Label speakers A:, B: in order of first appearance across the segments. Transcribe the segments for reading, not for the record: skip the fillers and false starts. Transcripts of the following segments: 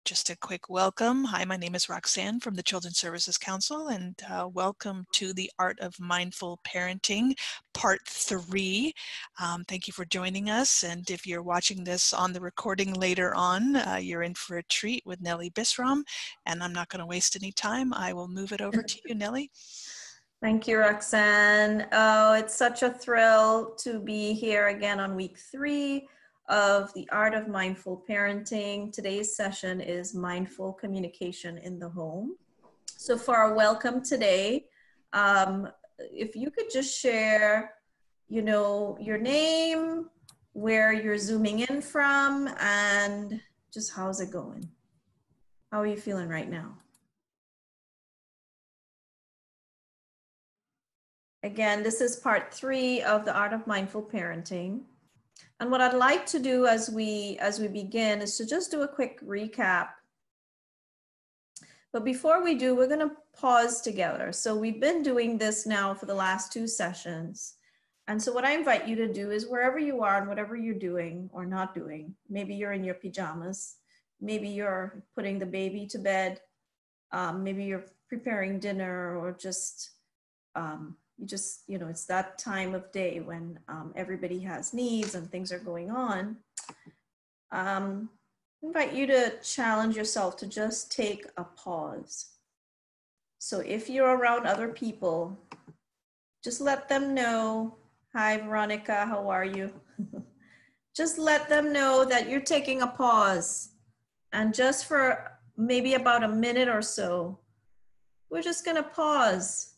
A: just a quick welcome. Hi, my name is Roxanne from the Children's Services Council, and welcome to the Art of Mindful Parenting, Part 3. Thank you for joining us, and if you're watching this on the recording later on, you're in for a treat with Nellie Bisram, and I'm not going to waste any time. I will move it over to you, Nellie.
B: Thank you, Roxanne. Oh, it's such a thrill to be here again on week 3 of the Art of Mindful Parenting. Today's session is Mindful Communication in the Home. So for our welcome today, if you could just share, your name, where you're zooming in from, and just how's it going? How are you feeling right now? Again, this is part 3 of the Art of Mindful Parenting. And what I'd like to do as we begin is to just do a quick recap. But before we do, we're going to pause together. So we've been doing this now for the last 2 sessions. And so what I invite you to do is wherever you are and whatever you're doing or not doing, maybe you're in your pajamas, maybe you're putting the baby to bed, maybe you're preparing dinner, or just it's that time of day when everybody has needs and things are going on. I invite you to challenge yourself to just take a pause. So if you're around other people, just let them know, hi Veronica, how are you? Just let them know that you're taking a pause. And just for maybe about a minute or so, we're just gonna pause.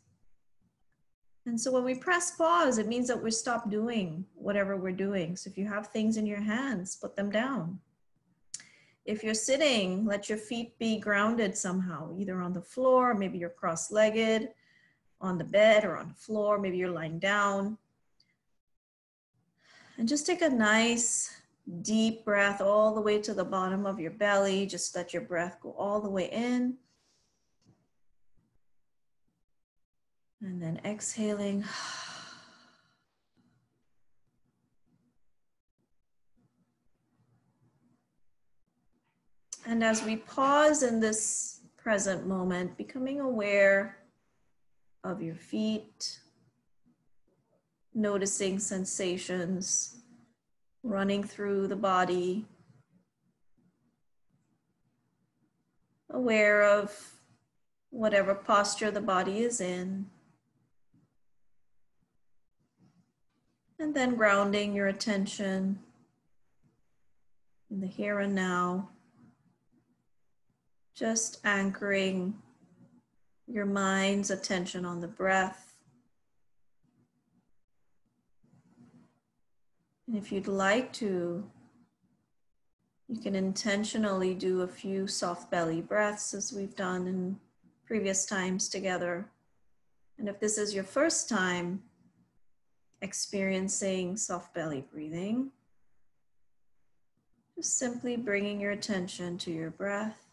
B: And so when we press pause, it means that we stop doing whatever we're doing. So if you have things in your hands, put them down. If you're sitting, let your feet be grounded somehow, either on the floor, maybe you're cross-legged, on the bed or on the floor, maybe you're lying down. And just take a nice deep breath all the way to the bottom of your belly. Just let your breath go all the way in. And then exhaling. And as we pause in this present moment, becoming aware of your feet, noticing sensations running through the body, aware of whatever posture the body is in. And then grounding your attention in the here and now, just anchoring your mind's attention on the breath. And if you'd like to, you can intentionally do a few soft belly breaths as we've done in previous times together. And if this is your first time experiencing soft belly breathing, just simply bringing your attention to your breath,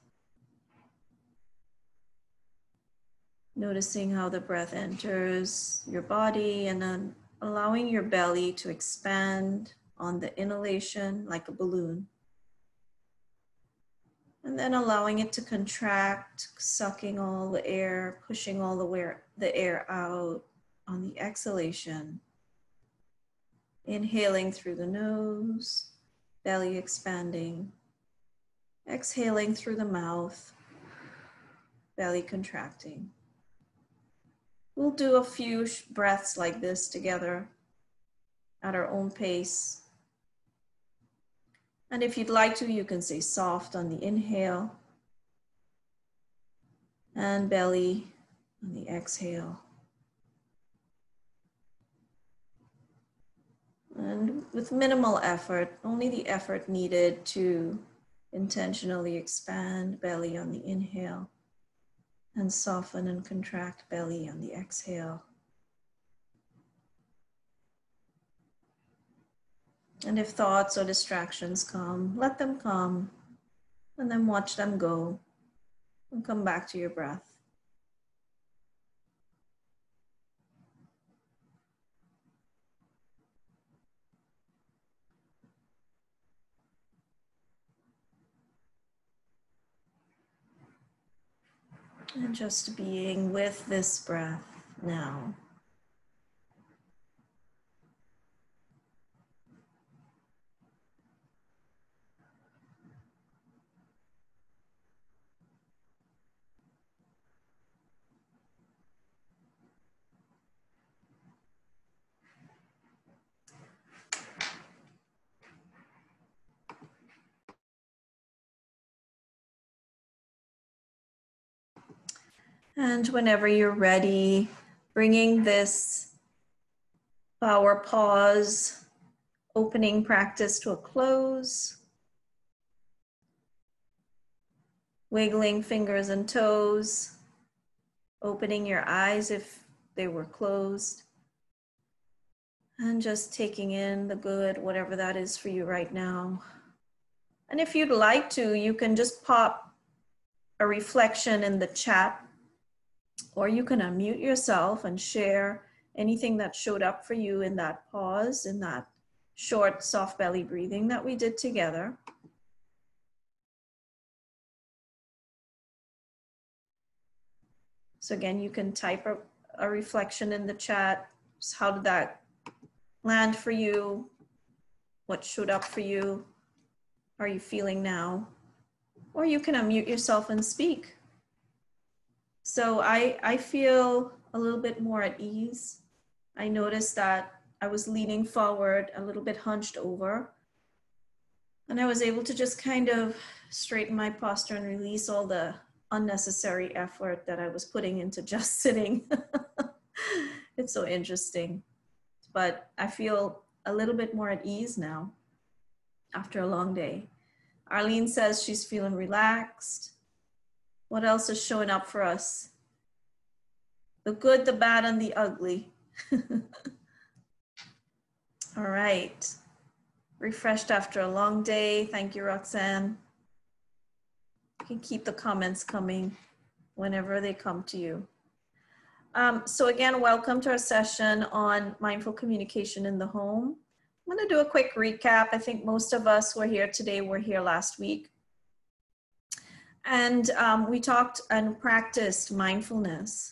B: noticing how the breath enters your body and then allowing your belly to expand on the inhalation like a balloon. And then allowing it to contract, sucking all the air, pushing all the air out on the exhalation. Inhaling through the nose, belly expanding. Exhaling through the mouth, belly contracting. We'll do a few breaths like this together at our own pace. And if you'd like to, you can say soft on the inhale and belly on the exhale. And with minimal effort, only the effort needed to intentionally expand belly on the inhale and soften and contract belly on the exhale. And if thoughts or distractions come, let them come and then watch them go and come back to your breath. And just being with this breath now. And whenever you're ready, bringing this power pause, opening practice to a close, wiggling fingers and toes, opening your eyes if they were closed, and just taking in the good, whatever that is for you right now. And if you'd like to, you can just pop a reflection in the chat, or you can unmute yourself and share anything that showed up for you in that pause, in that short, soft belly breathing that we did together. So again, you can type a reflection in the chat. How did that land for you? What showed up for you? How are you feeling now? Or you can unmute yourself and speak. So I feel a little bit more at ease. I noticed that I was leaning forward, a little bit hunched over. And I was able to just kind of straighten my posture and release all the unnecessary effort that I was putting into just sitting. It's so interesting. But I feel a little bit more at ease now after a long day. Arlene says she's feeling relaxed. What else is showing up for us? The good, the bad, and the ugly. All right. Refreshed after a long day. Thank you, Roxanne. You can keep the comments coming whenever they come to you. So again, welcome to our session on mindful communication in the home. I'm going to do a quick recap. I think most of us who are here today were here last week. And we talked and practiced mindfulness.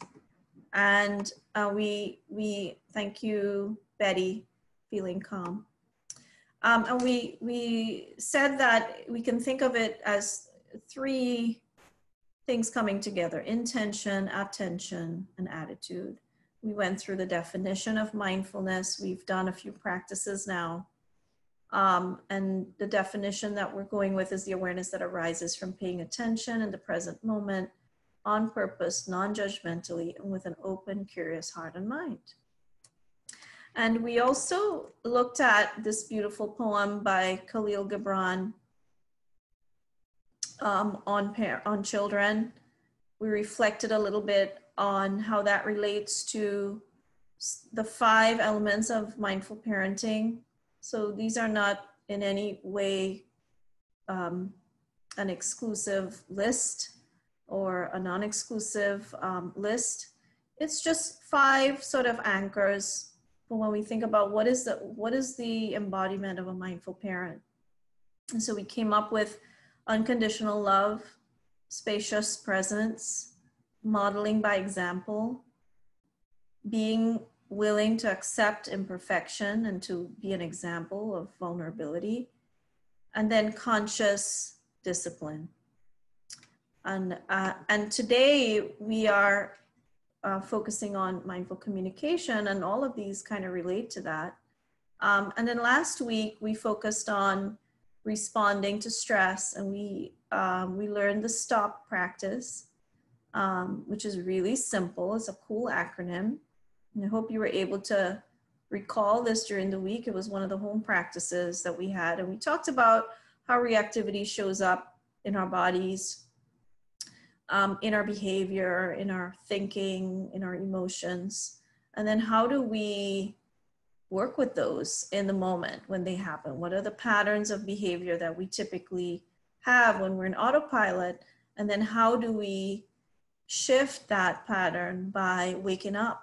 B: And we thank you, Betty, feeling calm. And we said that we can think of it as three things coming together: intention, attention, and attitude. We went through the definition of mindfulness. We've done a few practices now. And the definition that we're going with is the awareness that arises from paying attention in the present moment, on purpose, non-judgmentally, and with an open, curious heart and mind. And we also looked at this beautiful poem by Khalil Gibran on children. We reflected a little bit on how that relates to the 5 elements of mindful parenting. So these are not in any way an exclusive list or a non-exclusive list. It's just 5 sort of anchors for when we think about what is the embodiment of a mindful parent. And so we came up with unconditional love, spacious presence, modeling by example, being willing to accept imperfection and to be an example of vulnerability, and then conscious discipline. And today we are focusing on mindful communication, and all of these kind of relate to that. And then last week we focused on responding to stress, and we learned the STOP practice, which is really simple. It's a cool acronym. And I hope you were able to recall this during the week. It was one of the home practices that we had. And we talked about how reactivity shows up in our bodies, in our behavior, in our thinking, in our emotions. And then how do we work with those in the moment when they happen? What are the patterns of behavior that we typically have when we're in autopilot? And then how do we shift that pattern by waking up?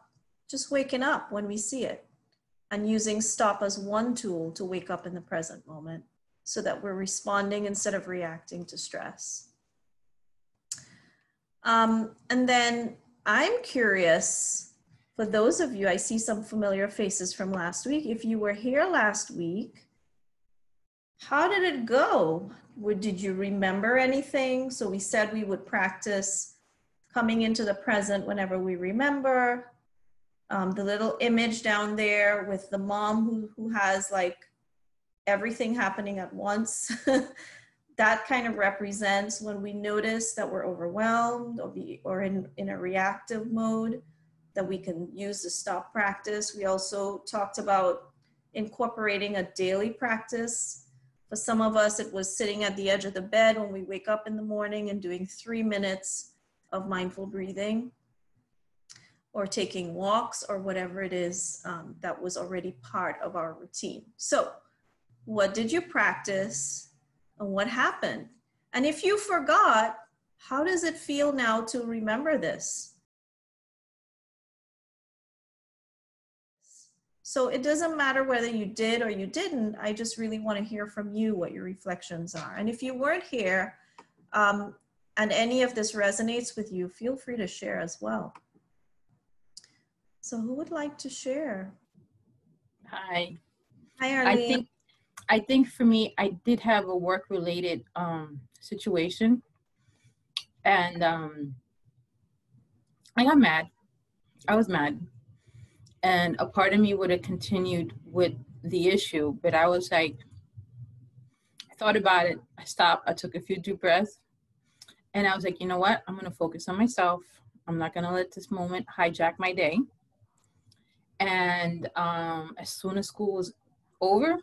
B: Just waking up when we see it, and using STOP as one tool to wake up in the present moment so that we're responding instead of reacting to stress. And then I'm curious, for those of you, I see some familiar faces from last week. If you were here last week, how did it go? Did you remember anything? So we said we would practice coming into the present whenever we remember. The little image down there with the mom who has like everything happening at once. That kind of represents when we notice that we're overwhelmed or in a reactive mode, that we can use the stop practice. We also talked about incorporating a daily practice. For some of us, it was sitting at the edge of the bed when we wake up in the morning and doing 3 minutes of mindful breathing, or taking walks, or whatever it is that was already part of our routine. So what did you practice? And what happened? And if you forgot, how does it feel now to remember this? So it doesn't matter whether you did or you didn't. I just really want to hear from you what your reflections are. And if you weren't here and any of this resonates with you, feel free to share as well. So who would like to share?
C: Hi.
B: Hi, Arlene.
C: I think for me, I did have a work-related situation, and I got mad. I was mad, and a part of me would have continued with the issue, but I was like, I thought about it. I stopped. I took a few deep breaths, and I was like, you know what? I'm going to focus on myself. I'm not going to let this moment hijack my day. And as soon as school was over,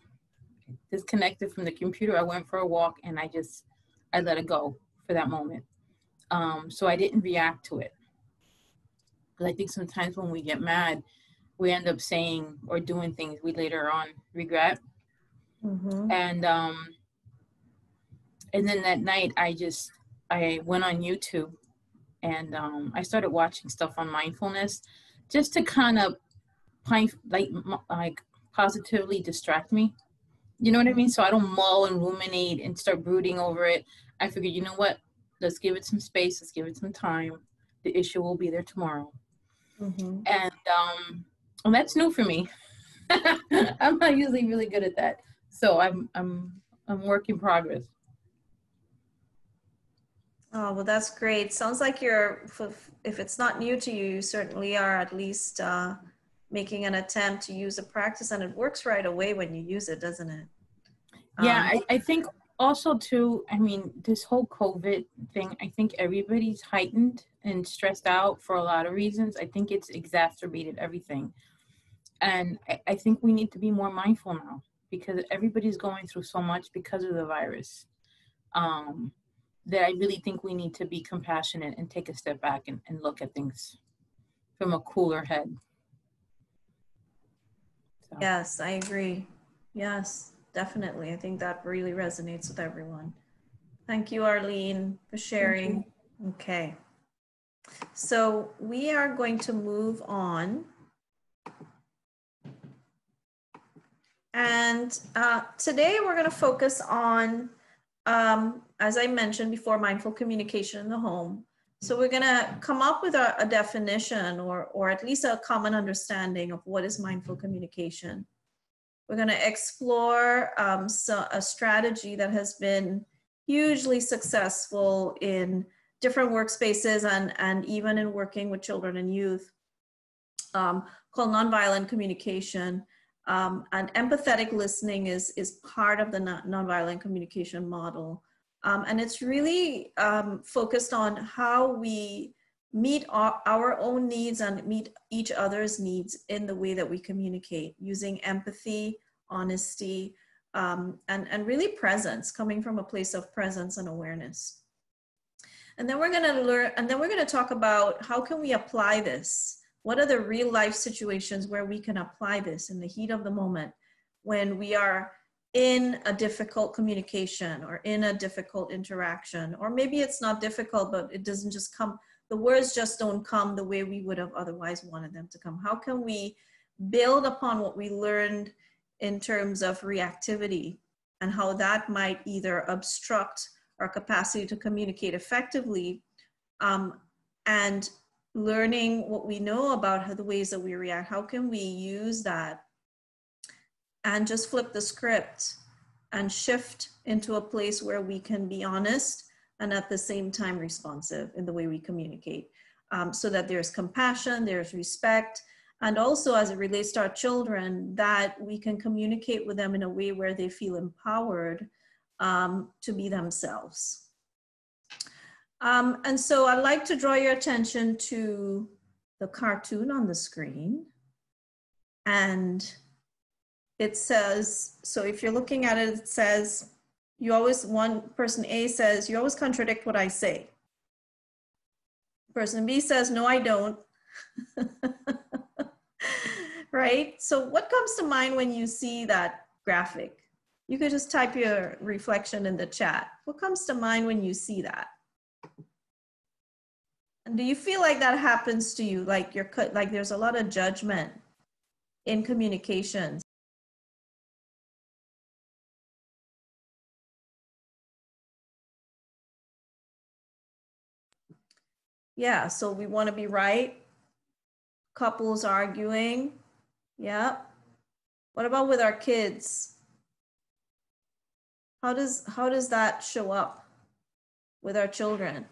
C: disconnected from the computer, I went for a walk, and I let it go for that moment. So I didn't react to it. But I think sometimes when we get mad, we end up saying or doing things we later on regret.
B: Mm-hmm.
C: And then that night, I went on YouTube, and I started watching stuff on mindfulness, just to kind of like positively distract me. You know what I mean? So I don't mull and ruminate and start brooding over it. I figured, you know what? Let's give it some space. Let's give it some time. The issue will be there tomorrow.
B: Mm-hmm.
C: And that's new for me. I'm not usually really good at that. So I'm work in progress.
B: Oh, well, that's great. Sounds like if it's not new to you, you certainly are at least making an attempt to use a practice, and it works right away when you use it, doesn't it?
C: Yeah, I think also too, I mean, this whole COVID thing, I think everybody's heightened and stressed out for a lot of reasons. I think it's exacerbated everything. And I think we need to be more mindful now, because everybody's going through so much because of the virus. That I really think we need to be compassionate and take a step back and look at things from a cooler head. So.
B: Yes, I agree. Yes, definitely. I think that really resonates with everyone. Thank you, Arlene, for sharing. Okay. So we are going to move on. And today we're going to focus on, as I mentioned before, mindful communication in the home. So we're going to come up with a definition or at least a common understanding of what is mindful communication. We're going to explore a strategy that has been hugely successful in different workspaces and even in working with children and youth, called nonviolent communication. And empathetic listening is part of the nonviolent communication model. And it's really focused on how we meet our own needs and meet each other's needs in the way that we communicate, using empathy, honesty, and really presence, coming from a place of presence and awareness. And then we're going to talk about how can we apply this. What are the real life situations where we can apply this in the heat of the moment when we are in a difficult communication or in a difficult interaction? Or maybe it's not difficult, but it doesn't just come, the words just don't come the way we would have otherwise wanted them to come. How can we build upon what we learned in terms of reactivity and how that might either obstruct our capacity to communicate effectively, and learning what we know about how the ways that we react. How can we use that and just flip the script and shift into a place where we can be honest and at the same time responsive in the way we communicate, so that there's compassion, there's respect, and also as it relates to our children, that we can communicate with them in a way where they feel empowered to be themselves. And so I'd like to draw your attention to the cartoon on the screen. And it says, so if you're looking at it, it says, you always, one person A says, you always contradict what I say. Person B says, no, I don't. Right? So what comes to mind when you see that graphic? You could just type your reflection in the chat. What comes to mind when you see that? And do you feel like that happens to you? Like like there's a lot of judgment in communications. Yeah, so we want to be right. Couples arguing. Yep. What about with our kids? How does that show up with our children?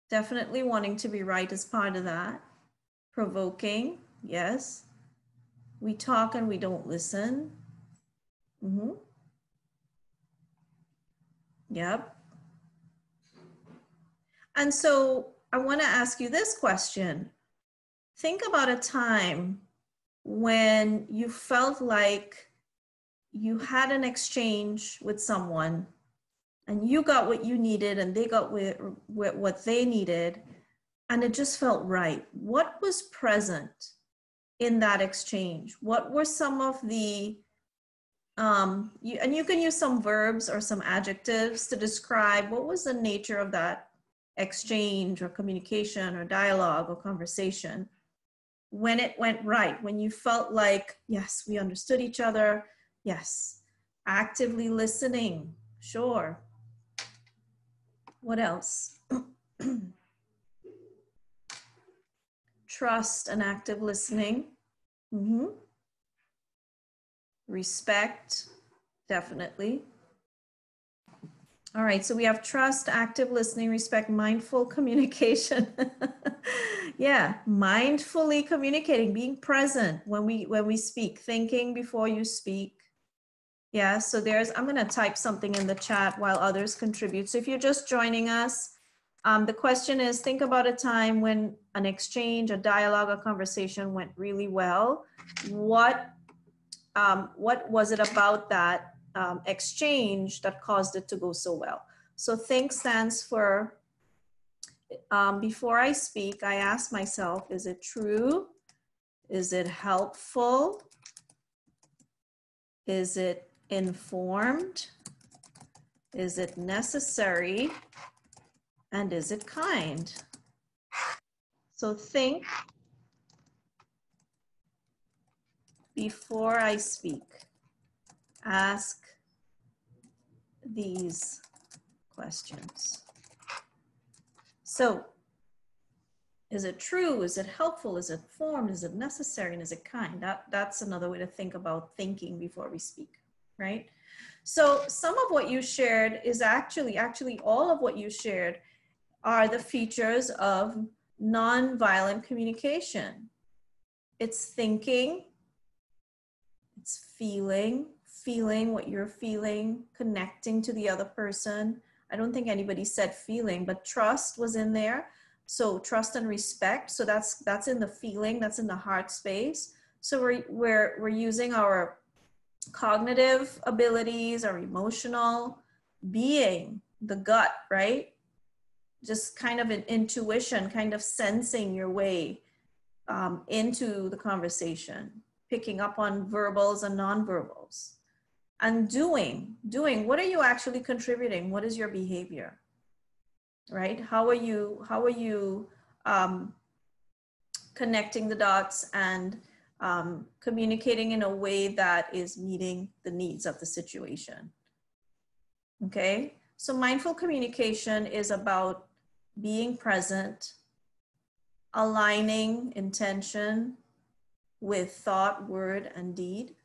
B: Definitely wanting to be right is part of that. Provoking, yes. We talk and we don't listen. Yep. And so I want to ask you this question. Think about a time when you felt like you had an exchange with someone and you got what you needed and they got what they needed, and it just felt right. What was present in that exchange? What were some of the, and you can use some verbs or some adjectives to describe what was the nature of that exchange or communication or dialogue or conversation when it went right, when you felt like, yes, we understood each other, yes. Actively listening, sure. What else? Trust and active listening. Respect, definitely. All right, so we have trust, active listening, respect, mindful communication. Yeah, mindfully communicating, being present when we speak, thinking before you speak. Yeah, so I'm gonna type something in the chat while others contribute. So if you're just joining us, the question is, think about a time when an exchange, a dialogue, a conversation went really well. What was it about that exchange that caused it to go so well? So think stands for, before I speak, I ask myself, is it true? Is it helpful? Is it informed? Is it necessary? And is it kind? So think before I speak. Ask these questions. So, is it true? Is it helpful? Is it informed? Is it necessary? And is it kind? That's another way to think about thinking before we speak, right? So some of what you shared is actually all of what you shared are the features of nonviolent communication. It's thinking, it's feeling what you're feeling, connecting to the other person. I don't think anybody said feeling, but trust was in there. So trust and respect. So that's in the feeling, that's in the heart space. So we're using our cognitive abilities, our emotional being, the gut, right? Just kind of an intuition, kind of sensing your way into the conversation, picking up on verbals and nonverbals. And doing, what are you actually contributing? What is your behavior, right? How are you connecting the dots and communicating in a way that is meeting the needs of the situation? Okay, so mindful communication is about being present, aligning intention with thought, word, and deed,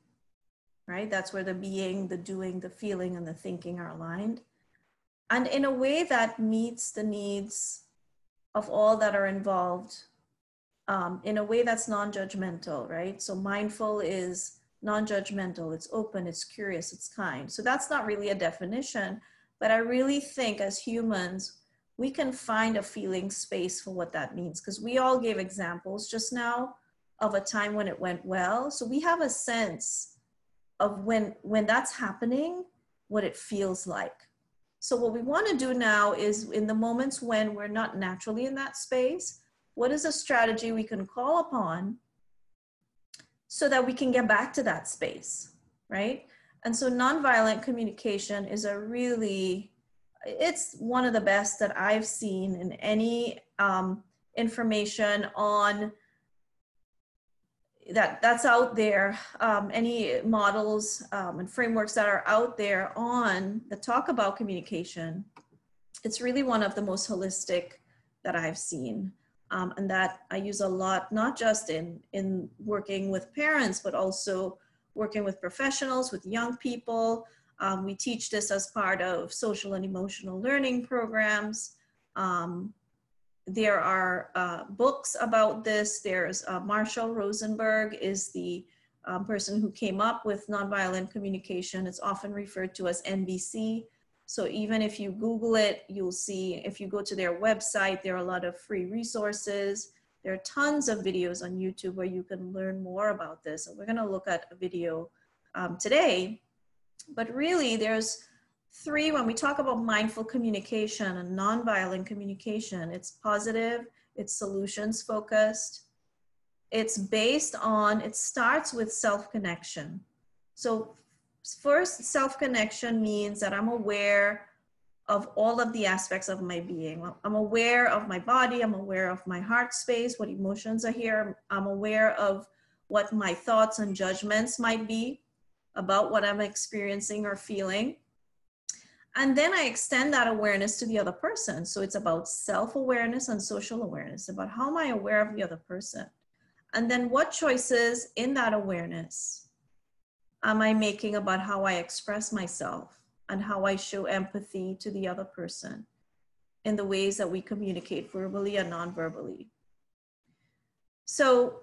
B: right? That's where the being, the doing, the feeling, and the thinking are aligned. And in a way that meets the needs of all that are involved, in a way that's non-judgmental, right? So mindful is non-judgmental, it's open, it's curious, it's kind. So that's not really a definition, but I really think as humans, we can find a feeling space for what that means, because we all gave examples just now of a time when it went well. So we have a sense of when that's happening, what it feels like. So what we want to do now is, in the moments when we're not naturally in that space, what is a strategy we can call upon so that we can get back to that space, right? And so nonviolent communication is it's one of the best that I've seen in any information on that's out there, any models and frameworks that are out there on the talk about communication. It's really one of the most holistic that I've seen, and that I use a lot, not just in working with parents, but also working with professionals, with young people. We teach this as part of social and emotional learning programs. There are books about this. There's Marshall Rosenberg is the person who came up with nonviolent communication. It's often referred to as NVC. So even if you Google it, you'll see, if you go to their website, there are a lot of free resources. There are tons of videos on YouTube where you can learn more about this. And we're gonna look at a video today, but really there's three, when we talk about mindful communication and nonviolent communication, it's positive, it's solutions focused, it's based on, it starts with self-connection. So first, self-connection means that I'm aware of all of the aspects of my being. I'm aware of my body, I'm aware of my heart space, what emotions are here, I'm aware of what my thoughts and judgments might be about what I'm experiencing or feeling. And then I extend that awareness to the other person. So it's about self-awareness and social awareness, about how am I aware of the other person? And then what choices in that awareness am I making about how I express myself and how I show empathy to the other person in the ways that we communicate verbally and non-verbally. So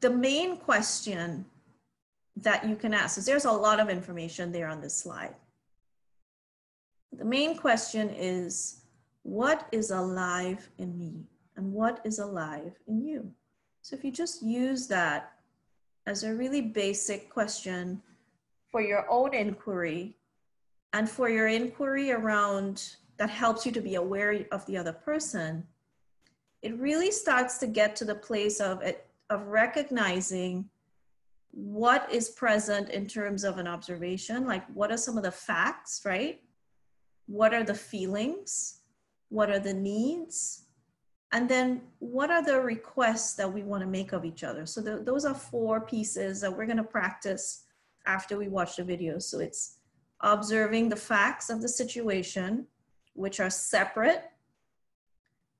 B: the main question that you can ask is, there's a lot of information there on this slide. The main question is, what is alive in me and what is alive in you? So if you just use that as a really basic question for your own inquiry and for your inquiry around that helps you to be aware of the other person, it really starts to get to the place of recognizing what is present in terms of an observation, like what are some of the facts, right? What are the feelings? What are the needs? And then what are the requests that we want to make of each other? So those are 4 pieces that we're going to practice after we watch the video. So it's observing the facts of the situation, which are separate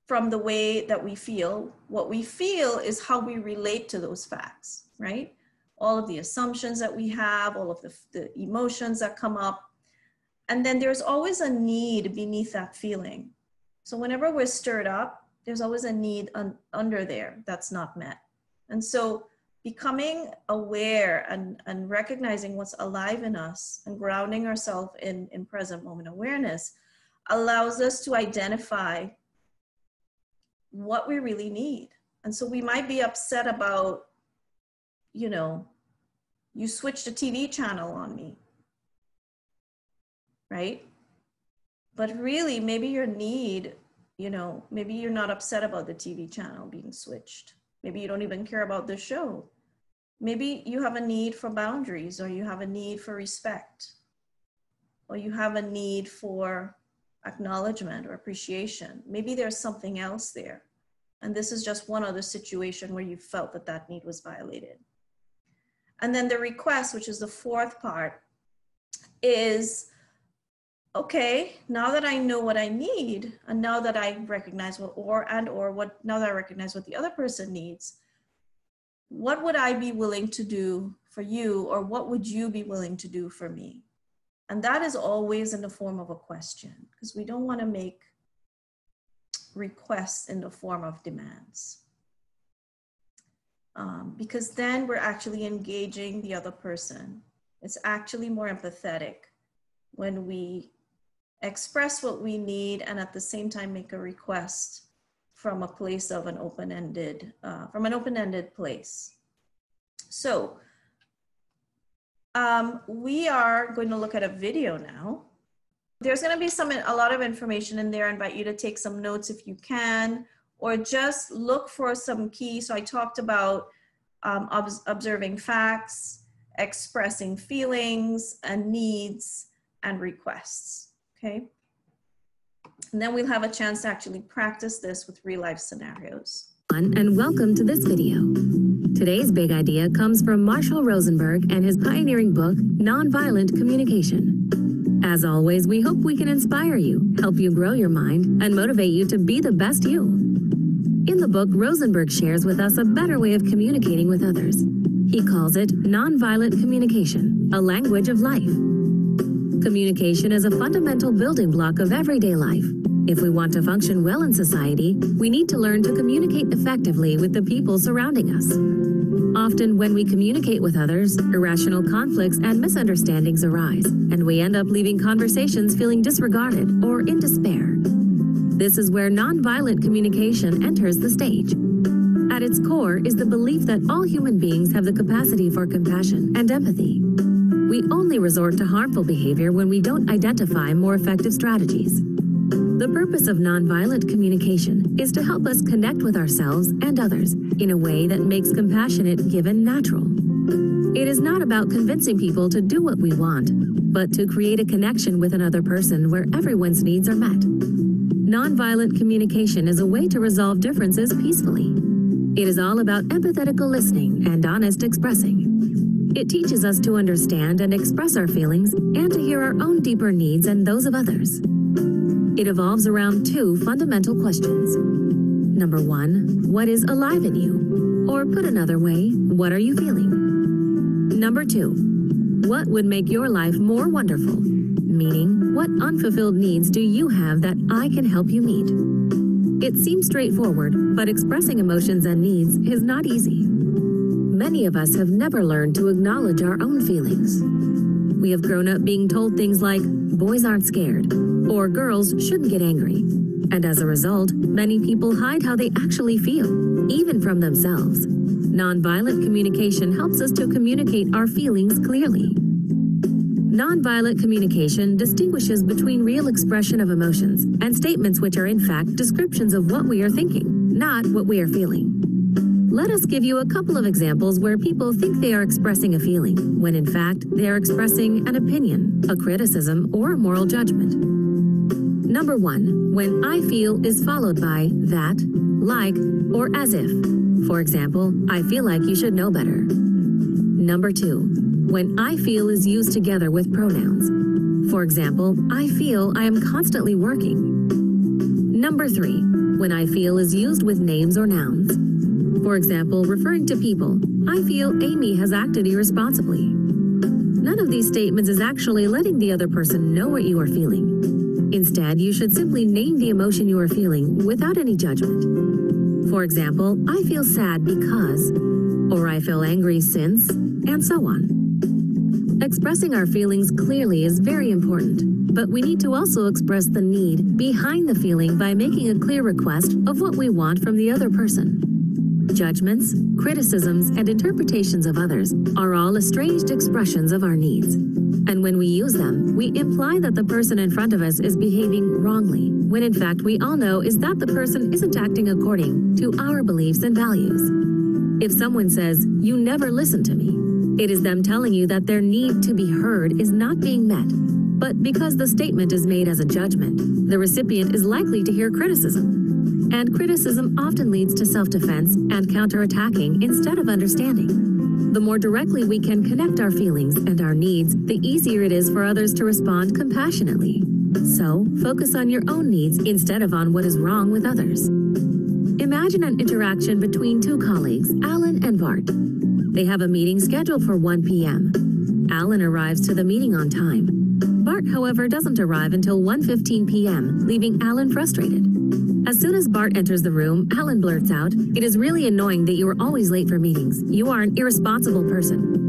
B: from the way that we feel. What we feel is how we relate to those facts, right? All of the assumptions that we have, all of the emotions that come up. And then there's always a need beneath that feeling. So whenever we're stirred up, there's always a need under there that's not met. And so becoming aware and recognizing what's alive in us and grounding ourselves in present moment awareness allows us to identify what we really need. And so we might be upset about, you know, you switched the TV channel on me, right? But really, maybe your need, you know, maybe you're not upset about the TV channel being switched. Maybe you don't even care about the show. Maybe you have a need for boundaries, or you have a need for respect, or you have a need for acknowledgement or appreciation. Maybe there's something else there. And this is just one other situation where you felt that that need was violated. And then the request, which is the 4th part, is okay, now that I know what I need, and now that I recognize now that I recognize what the other person needs, what would I be willing to do for you, or what would you be willing to do for me? And that is always in the form of a question, because we don't want to make requests in the form of demands. Because then we're actually engaging the other person. It's actually more empathetic when we express what we need and at the same time make a request from a place of an open-ended, place. So we are going to look at a video now. There's going to be a lot of information in there. I invite you to take some notes if you can, or just look for some keys. So I talked about observing facts, expressing feelings and needs and requests, okay? And then we'll have a chance to actually practice this with real life scenarios.
D: And welcome to this video. Today's big idea comes from Marshall Rosenberg and his pioneering book, Nonviolent Communication. As always, we hope we can inspire you, help you grow your mind, and motivate you to be the best you. In the book, Rosenberg shares with us a better way of communicating with others. He calls it nonviolent communication, a language of life. Communication is a fundamental building block of everyday life. If we want to function well in society, we need to learn to communicate effectively with the people surrounding us. Often when we communicate with others, irrational conflicts and misunderstandings arise, and we end up leaving conversations feeling disregarded or in despair. This is where nonviolent communication enters the stage. At its core is the belief that all human beings have the capacity for compassion and empathy. We only resort to harmful behavior when we don't identify more effective strategies. The purpose of nonviolent communication is to help us connect with ourselves and others in a way that makes compassionate given natural. It is not about convincing people to do what we want, but to create a connection with another person where everyone's needs are met. Nonviolent communication is a way to resolve differences peacefully. It is all about empathetical listening and honest expressing. It teaches us to understand and express our feelings and to hear our own deeper needs and those of others. It evolves around two fundamental questions. Number one, what is alive in you? Or put another way, what are you feeling? Number two, what would make your life more wonderful? Meaning, what unfulfilled needs do you have that I can help you meet? It seems straightforward, but expressing emotions and needs is not easy. Many of us have never learned to acknowledge our own feelings. We have grown up being told things like, boys aren't scared, or girls shouldn't get angry. And as a result, many people hide how they actually feel, even from themselves. Nonviolent communication helps us to communicate our feelings clearly. Nonviolent communication distinguishes between real expression of emotions and statements which are in fact descriptions of what we are thinking, not what we are feeling. Let us give you a couple of examples where people think they are expressing a feeling, when in fact they are expressing an opinion, a criticism, or a moral judgment. Number one, when I feel is followed by that, like, or as if. For example, I feel like you should know better. Number two, when I feel is used together with pronouns. For example, I feel I am constantly working. Number three, when I feel is used with names or nouns. For example, referring to people, I feel Amy has acted irresponsibly. None of these statements is actually letting the other person know what you are feeling. Instead, you should simply name the emotion you are feeling without any judgment. For example, I feel sad because, or I feel angry since, and so on. Expressing our feelings clearly is very important, but we need to also express the need behind the feeling by making a clear request of what we want from the other person. Judgments, criticisms, and interpretations of others are all estranged expressions of our needs. And when we use them, we imply that the person in front of us is behaving wrongly, when in fact we all know is that the person isn't acting according to our beliefs and values. If someone says, "You never listen to me," it is them telling you that their need to be heard is not being met. But because the statement is made as a judgment, the recipient is likely to hear criticism. And criticism often leads to self-defense and counterattacking instead of understanding. The more directly we can connect our feelings and our needs, the easier it is for others to respond compassionately. So, focus on your own needs instead of on what is wrong with others. Imagine an interaction between two colleagues, Alan and Bart. They have a meeting scheduled for 1 p.m. Alan arrives to the meeting on time. Bart, however, doesn't arrive until 1:15 p.m., leaving Alan frustrated. As soon as Bart enters the room, Alan blurts out, "It is really annoying that you are always late for meetings. You are an irresponsible person."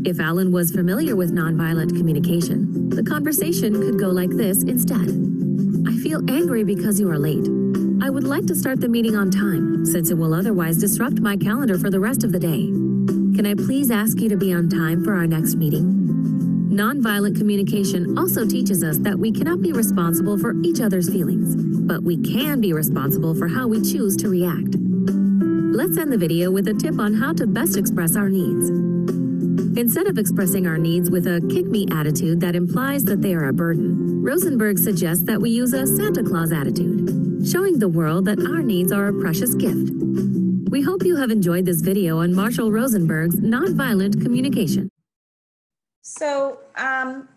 D: If Alan was familiar with nonviolent communication, the conversation could go like this instead. "I feel angry because you are late. I would like to start the meeting on time, since it will otherwise disrupt my calendar for the rest of the day. Can I please ask you to be on time for our next meeting?" Nonviolent communication also teaches us that we cannot be responsible for each other's feelings, but we can be responsible for how we choose to react. Let's end the video with a tip on how to best express our needs. Instead of expressing our needs with a kick-me attitude that implies that they are a burden, Rosenberg suggests that we use a Santa Claus attitude, showing the world that our needs are a precious gift. We hope you have enjoyed this video on Marshall Rosenberg's nonviolent communication.
B: So I'm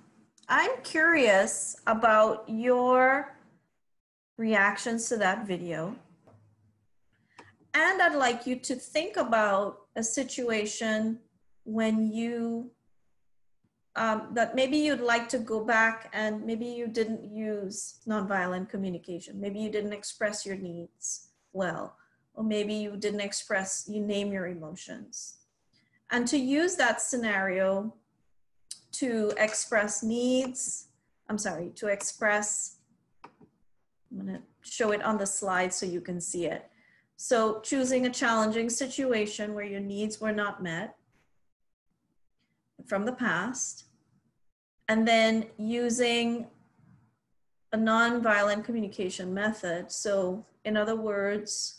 B: curious about your reactions to that video. And I'd like you to think about a situation when you, that maybe you'd like to go back and maybe you didn't use nonviolent communication. Maybe you didn't express your needs well, or maybe you didn't express, you name your emotions. And to use that scenario to express needs, I'm gonna show it on the slide so you can see it. So choosing a challenging situation where your needs were not met from the past, and then using a nonviolent communication method. So in other words,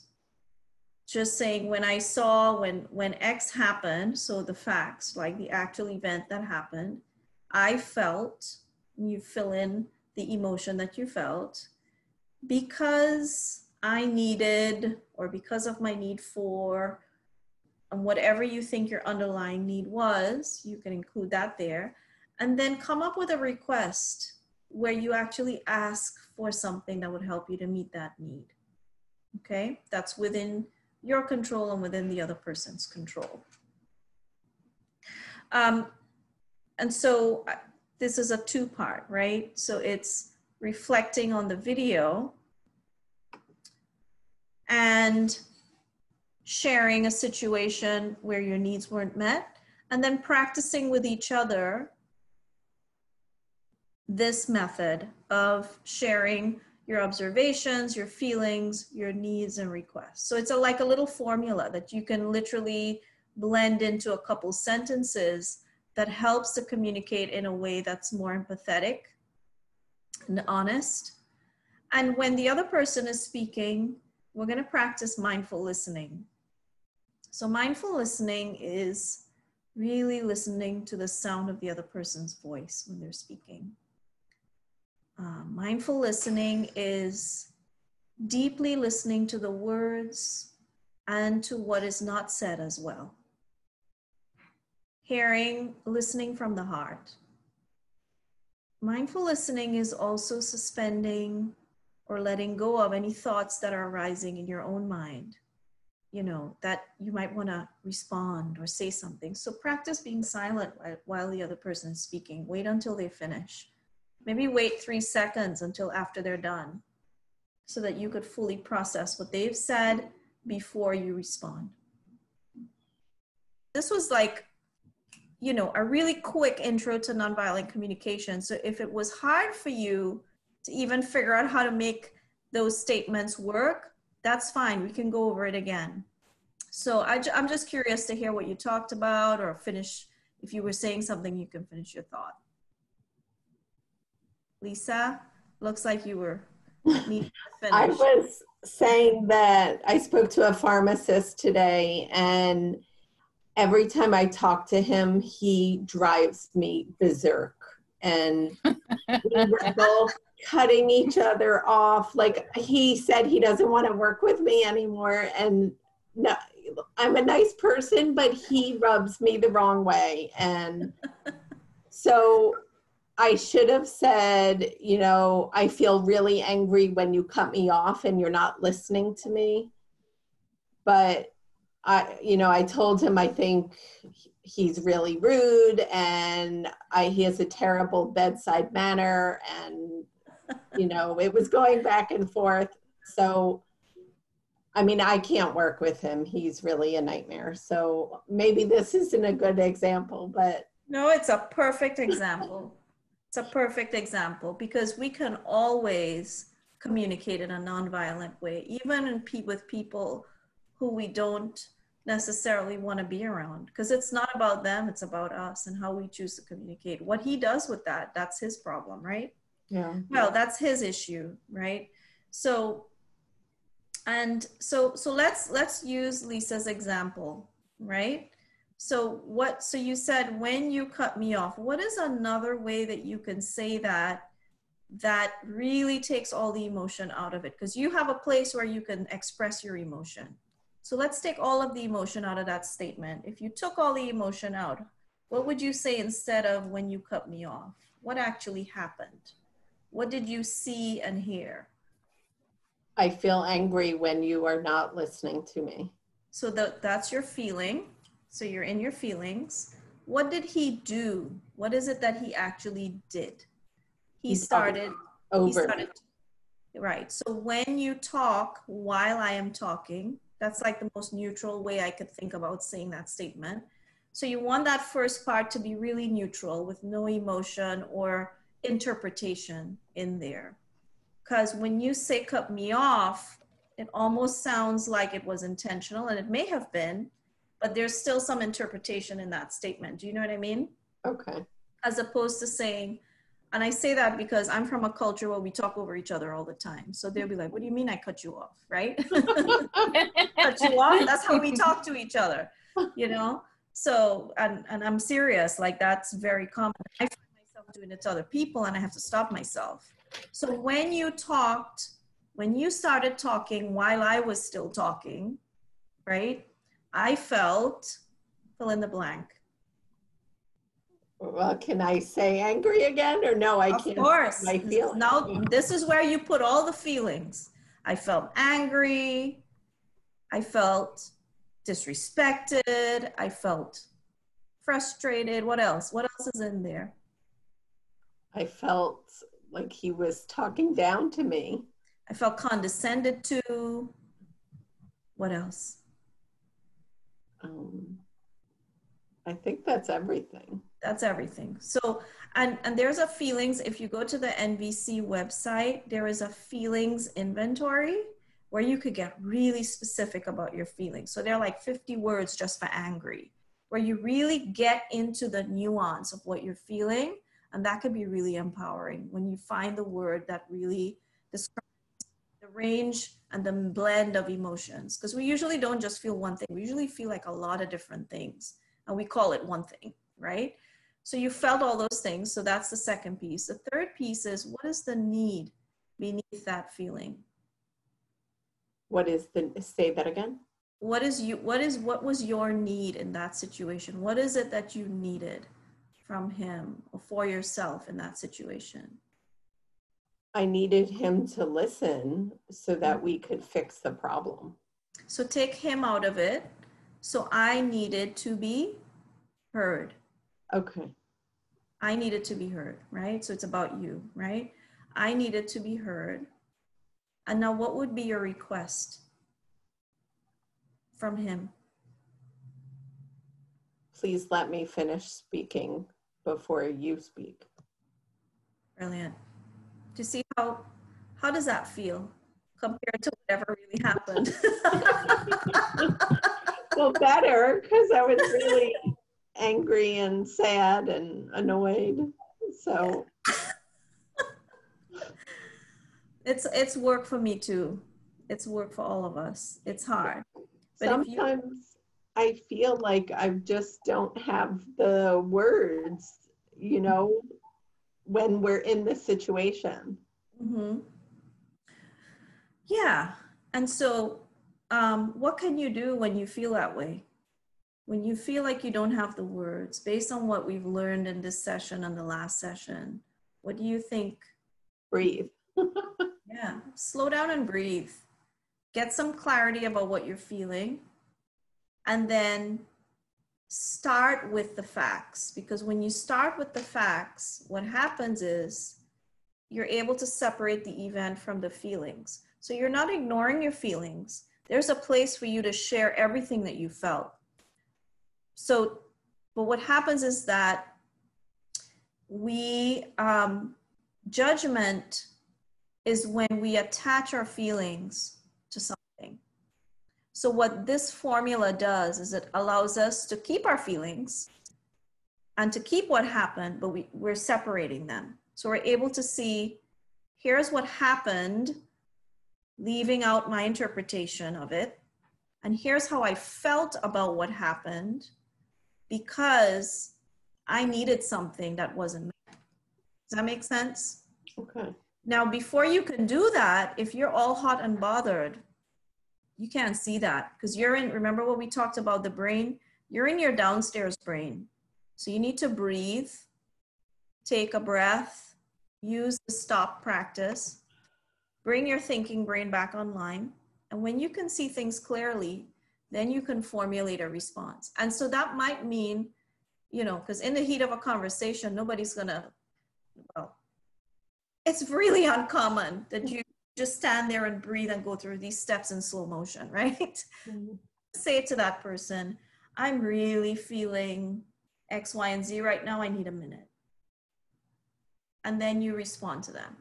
B: just saying when I saw, when X happened, so the facts, like the actual event that happened, I felt, you fill in the emotion that you felt, because I needed, or because of my need for, and whatever you think your underlying need was, you can include that there. And then come up with a request where you actually ask for something that would help you to meet that need. Okay, that's within your control and within the other person's control. And so this is a two-part, right? So it's reflecting on the video and sharing a situation where your needs weren't met, and then practicing with each other this method of sharing your observations, your feelings, your needs and requests. So it's like a little formula that you can literally blend into a couple sentences that helps to communicate in a way that's more empathetic and honest. And when the other person is speaking, we're going to practice mindful listening. So mindful listening is really listening to the sound of the other person's voice when they're speaking. Mindful listening is deeply listening to the words and to what is not said as well. Listening from the heart. Mindful listening is also suspending or letting go of any thoughts that are arising in your own mind, you know, that you might want to respond or say something. So practice being silent while the other person is speaking. Wait until they finish. Maybe wait 3 seconds until after they're done so that you could fully process what they've said before you respond. This was like, you know, a really quick intro to nonviolent communication. So if it was hard for you to even figure out how to make those statements work, that's fine. We can go over it again. So I'm just curious to hear what you talked about, or finish. If you were saying something, you can finish your thought. Lisa, looks like you were needing to finish.
E: I was saying that I spoke to a pharmacist today, and every time I talk to him, he drives me berserk. And we were both cutting each other off. Like, he said he doesn't want to work with me anymore. And no, I'm a nice person, but he rubs me the wrong way. And so I should have said, you know, I feel really angry when you cut me off and you're not listening to me. But I told him I think he's really rude and he has a terrible bedside manner, and, it was going back and forth. So, I mean, I can't work with him. He's really a nightmare. So maybe this isn't a good example, but.
B: No, it's a perfect example. It's a perfect example because we can always communicate in a nonviolent way, even with people who we don't necessarily want to be around, because it's not about them, it's about us and how we choose to communicate. What he does with that, that's his problem, right?
E: Yeah.
B: Well, that's his issue, right? So let's use Lisa's example, right? So you said, when you cut me off, what is another way that you can say that really takes all the emotion out of it? Because you have a place where you can express your emotion. So let's take all of the emotion out of that statement. If you took all the emotion out, what would you say instead of when you cut me off? What actually happened? What did you see and hear?
E: I feel angry when you are not listening to me.
B: So that's your feeling. So you're in your feelings. What did he do? What is it that he actually did? He started. Right. So when you talk while I am talking, that's like the most neutral way I could think about saying that statement. So you want that first part to be really neutral with no emotion or interpretation in there. Because when you say cut me off, it almost sounds like it was intentional, and it may have been, but there's still some interpretation in that statement. Do you know what I mean?
E: Okay.
B: As opposed to saying, and I say that because I'm from a culture where we talk over each other all the time. So they'll be like, what do you mean I cut you off, right? Cut you off? That's how we talk to each other, So, and I'm serious, like that's very common. I find myself doing it to other people and I have to stop myself. So when you started talking while I was still talking, right? I felt, fill in the blank.
E: Well, can I say angry again or no? I can't.
B: Of course.
E: My feelings.
B: Now, this is where you put all the feelings. I felt angry. I felt disrespected. I felt frustrated. What else? What else is in there?
E: I felt like he was talking down to me.
B: I felt condescended to. What else?
E: I think that's everything.
B: That's everything. So, and there's a feelings, if you go to the NVC website, there is a feelings inventory where you could get really specific about your feelings. So there are like 50 words just for angry, where you really get into the nuance of what you're feeling. And that could be really empowering when you find the word that really describes the range and the blend of emotions. Because we usually don't just feel one thing. We usually feel like a lot of different things. And we call it one thing, right? So you felt all those things. So that's the second piece. The third piece is, what is the need beneath that feeling?
E: Say that again?
B: What was your need in that situation? What is it that you needed from him or for yourself in that situation?
E: I needed him to listen so that we could fix the problem.
B: So take him out of it. So I needed to be heard.
E: Okay.
B: I needed to be heard, right? So it's about you, right? I needed to be heard. And now what would be your request from him?
E: Please let me finish speaking before you speak.
B: Brilliant. Do you see how does that feel compared to whatever really happened?
E: Well, better, because I was really angry and sad and annoyed. So
B: it's work for me too. It's work for all of us. It's hard. But
E: sometimes I feel like I just don't have the words, when we're in this situation.
B: Mm-hmm. Yeah. And so what can you do when you feel that way? When you feel like you don't have the words, based on what we've learned in this session and the last session, What do you think?
E: Breathe.
B: Yeah, slow down and breathe. Get some clarity about what you're feeling. And then start with the facts. Because when you start with the facts, what happens is you're able to separate the event from the feelings. So you're not ignoring your feelings. There's a place for you to share everything that you felt. So, but what happens is that judgment is when we attach our feelings to something. So what this formula does is it allows us to keep our feelings and to keep what happened, but we're separating them. So we're able to see, here's what happened, leaving out my interpretation of it. And here's how I felt about what happened because I needed something that wasn't met. Does that make sense?
E: Okay.
B: Now, before you can do that, if you're all hot and bothered, you can't see that because you're in, remember what we talked about the brain? You're in your downstairs brain. So you need to breathe, take a breath, use the stop practice, bring your thinking brain back online. And when you can see things clearly, then you can formulate a response. And so that might mean, you know, because in the heat of a conversation, nobody's gonna, well, it's really uncommon that you just stand there and breathe and go through these steps in slow motion, right? Mm-hmm. Say to that person, I'm really feeling X, Y, and Z right now. I need a minute. And then you respond to them,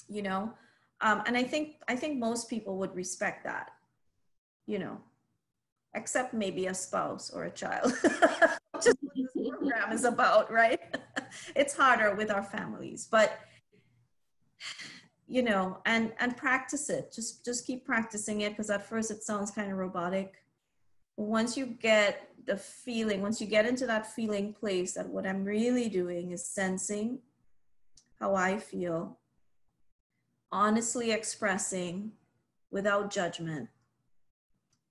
B: you know? And I think most people would respect that, you know, except maybe a spouse or a child, which is what this program is about, right? It's harder with our families, but you know, and practice it. Just keep practicing it because at first it sounds kind of robotic. But once you get the feeling, once you get into that feeling place that what I'm really doing is sensing how I feel, honestly expressing without judgment,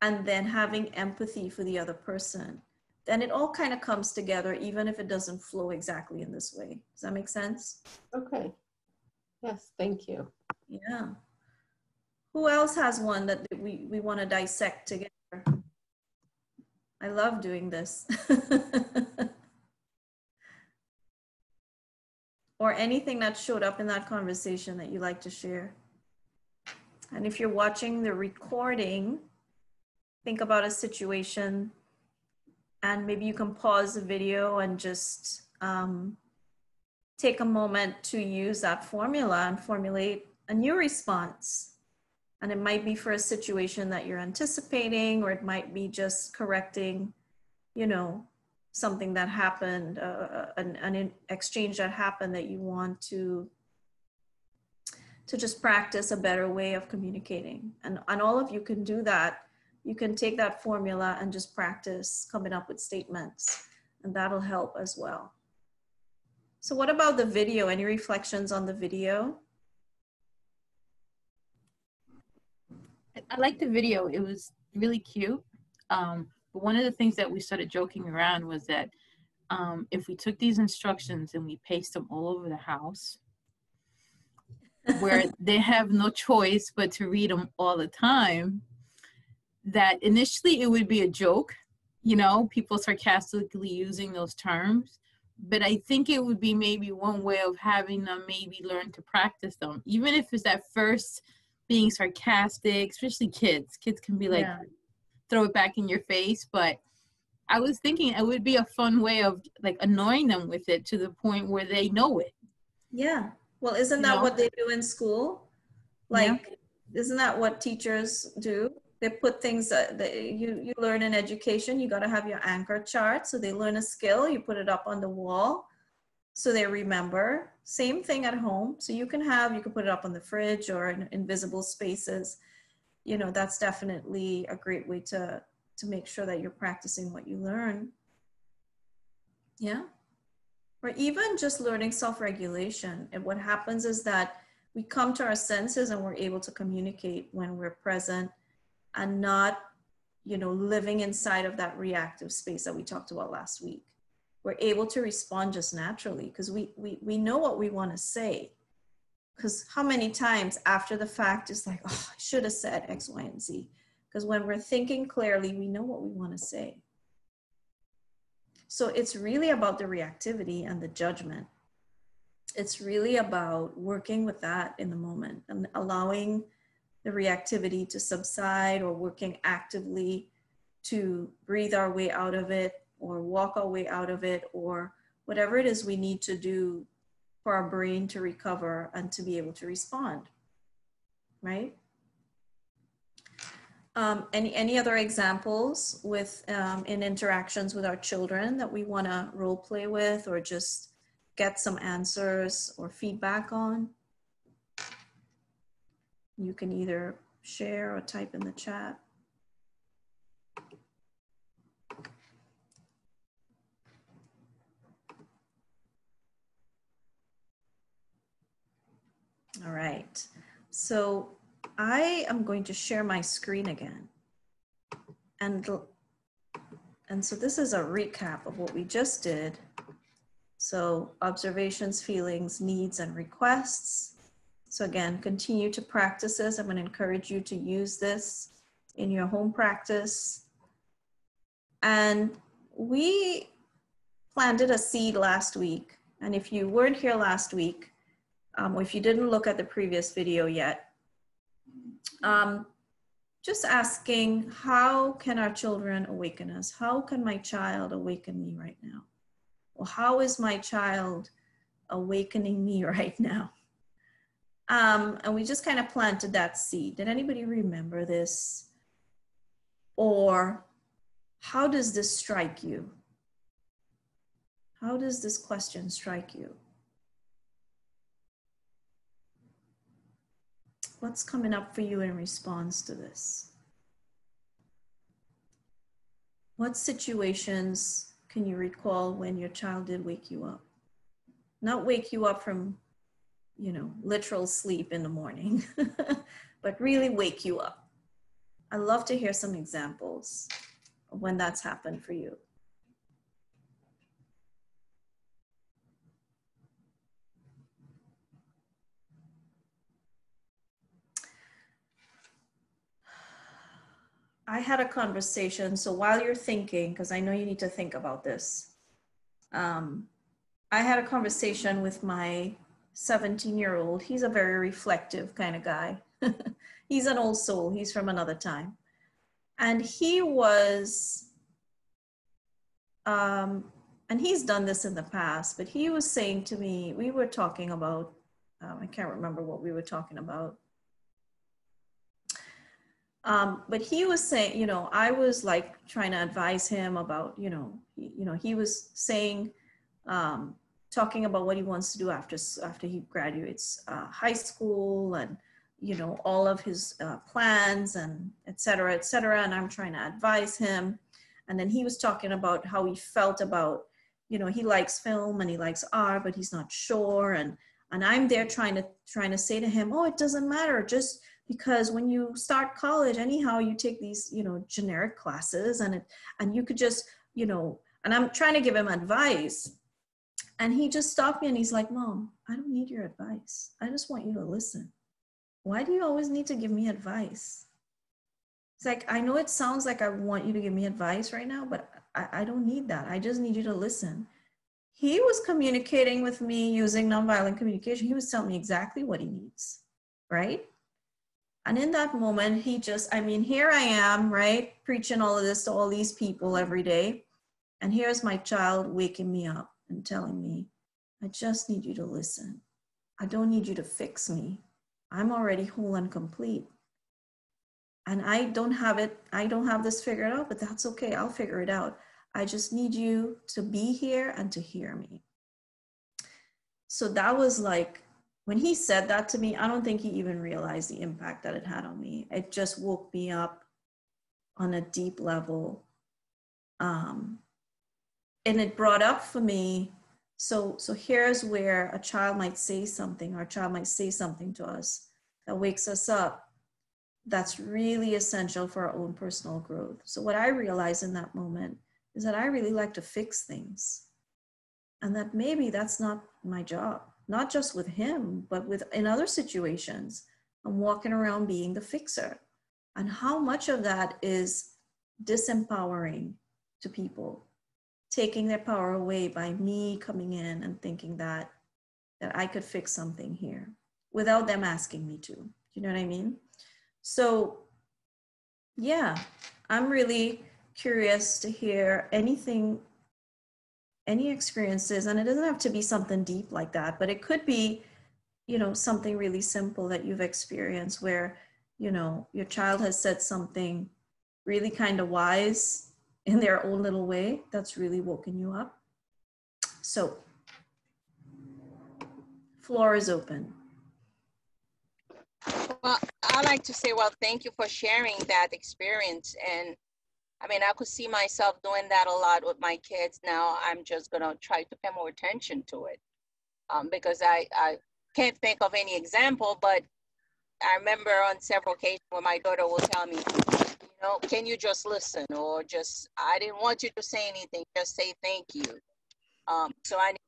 B: and then having empathy for the other person, then it all kind of comes together, even if it doesn't flow exactly in this way. Does that make sense?
E: Okay. Yes, thank you.
B: Yeah. Who else has one that we want to dissect together? I love doing this. Or anything that showed up in that conversation that you like to share. And if you're watching the recording, think about a situation and maybe you can pause the video and just take a moment to use that formula and formulate a new response. And it might be for a situation that you're anticipating, or it might be just correcting, you know, something that happened, an exchange that happened that you want to just practice a better way of communicating. And all of you can do that. You can take that formula and just practice coming up with statements, and that'll help as well. So what about the video? Any reflections on the video?
C: I like the video. It was really cute. But one of the things that we started joking around was that if we took these instructions and we paste them all over the house, where they have no choice but to read them all the time, that initially it would be a joke, you know, people sarcastically using those terms. But I think it would be maybe one way of having them maybe learn to practice them, even if it's at first being sarcastic, especially kids. Kids can be like, throw it back in your face. But I was thinking it would be a fun way of like annoying them with it to the point where they know it.
B: Yeah. Well, isn't that what they do in school? Like, isn't that what teachers do? They put things that you learn in education. You got to have your anchor chart. So they learn a skill, you put it up on the wall so they remember. Same thing at home. So you can put it up on the fridge or in invisible spaces. You know, that's definitely a great way to make sure that you're practicing what you learn. Yeah. Or even just learning self-regulation. And what happens is that we come to our senses and we're able to communicate when we're present and not, you know, living inside of that reactive space that we talked about last week. we're able to respond just naturally because we know what we want to say. Because how many times after the fact it's like, oh, I should have said X, Y, and Z. Because when we're thinking clearly, we know what we want to say. So it's really about the reactivity and the judgment. It's really about working with that in the moment and allowing the reactivity to subside, or working actively to breathe our way out of it, or walk our way out of it, or whatever it is we need to do for our brain to recover and to be able to respond, right? Any other examples with in interactions with our children that we want to role play with, or just get some answers or feedback on? You can either share or type in the chat. All right, so I am going to share my screen again. And so this is a recap of what we just did. So observations, feelings, needs, and requests. So again, continue to practice this. I'm going to encourage you to use this in your home practice. And we planted a seed last week. And if you weren't here last week, or if you didn't look at the previous video yet, just asking, how can our children awaken us? How can my child awaken me right now? Or how is my child awakening me right now? And we just kind of planted that seed. Did anybody remember this? Or how does this strike you? How does this question strike you? What's coming up for you in response to this? What situations can you recall when your child did wake you up? Not wake you up from, you know, literal sleep in the morning, but really wake you up. I'd love to hear some examples of when that's happened for you. I had a conversation, so while you're thinking, because I know you need to think about this, I had a conversation with my 17-year-old. He's a very reflective kind of guy. He's an old soul. He's from another time. And he was, and he's done this in the past, but he was saying to me, we were talking about, I can't remember what we were talking about. But he was saying, you know, I was like trying to advise him about, he was saying, talking about what he wants to do after he graduates high school, and, you know, all of his plans and et cetera, et cetera. And I'm trying to advise him. And then he was talking about how he felt about, you know, he likes film and he likes art, but he's not sure. And I'm there trying to say to him, oh, it doesn't matter. Just because when you start college, anyhow, you take these, you know, generic classes, and you could just, you know, and I'm trying to give him advice. And he just stopped me and he's like, Mom, I don't need your advice. I just want you to listen. Why do you always need to give me advice? It's like, I know it sounds like I want you to give me advice right now, but I don't need that. I just need you to listen. He was communicating with me using nonviolent communication. He was telling me exactly what he needs, right? And in that moment, he just, I mean, here I am, right? Preaching all of this to all these people every day. And here's my child waking me up and telling me, I just need you to listen. I don't need you to fix me. I'm already whole and complete. And I don't have this figured out, but that's okay. I'll figure it out. I just need you to be here and to hear me. So that was like, when he said that to me, I don't think he even realized the impact that it had on me. It just woke me up on a deep level. And it brought up for me, so here's where a child might say something, or a child might say something to us that wakes us up. That's really essential for our own personal growth. So what I realized in that moment is that I really like to fix things. and that maybe that's not my job, not just with him, but in other situations. I'm walking around being the fixer. And how much of that is disempowering to people, taking their power away by me coming in and thinking that I could fix something here without them asking me to. You know what I mean? So yeah, I'm really curious to hear anything, any experiences, and it doesn't have to be something deep like that, but it could be, you know, something really simple that you've experienced where, you know, your child has said something really kind of wise in their own little way that's really woken you up. So, floor is open.
F: Well, I like to say, well, thank you for sharing that experience. And I mean, I could see myself doing that a lot with my kids. Now I'm just going to try to pay more attention to it because I can't think of any example, but I remember on several occasions when my daughter will tell me, you know, can you just listen? Or just, I didn't want you to say anything, just say thank you. So I need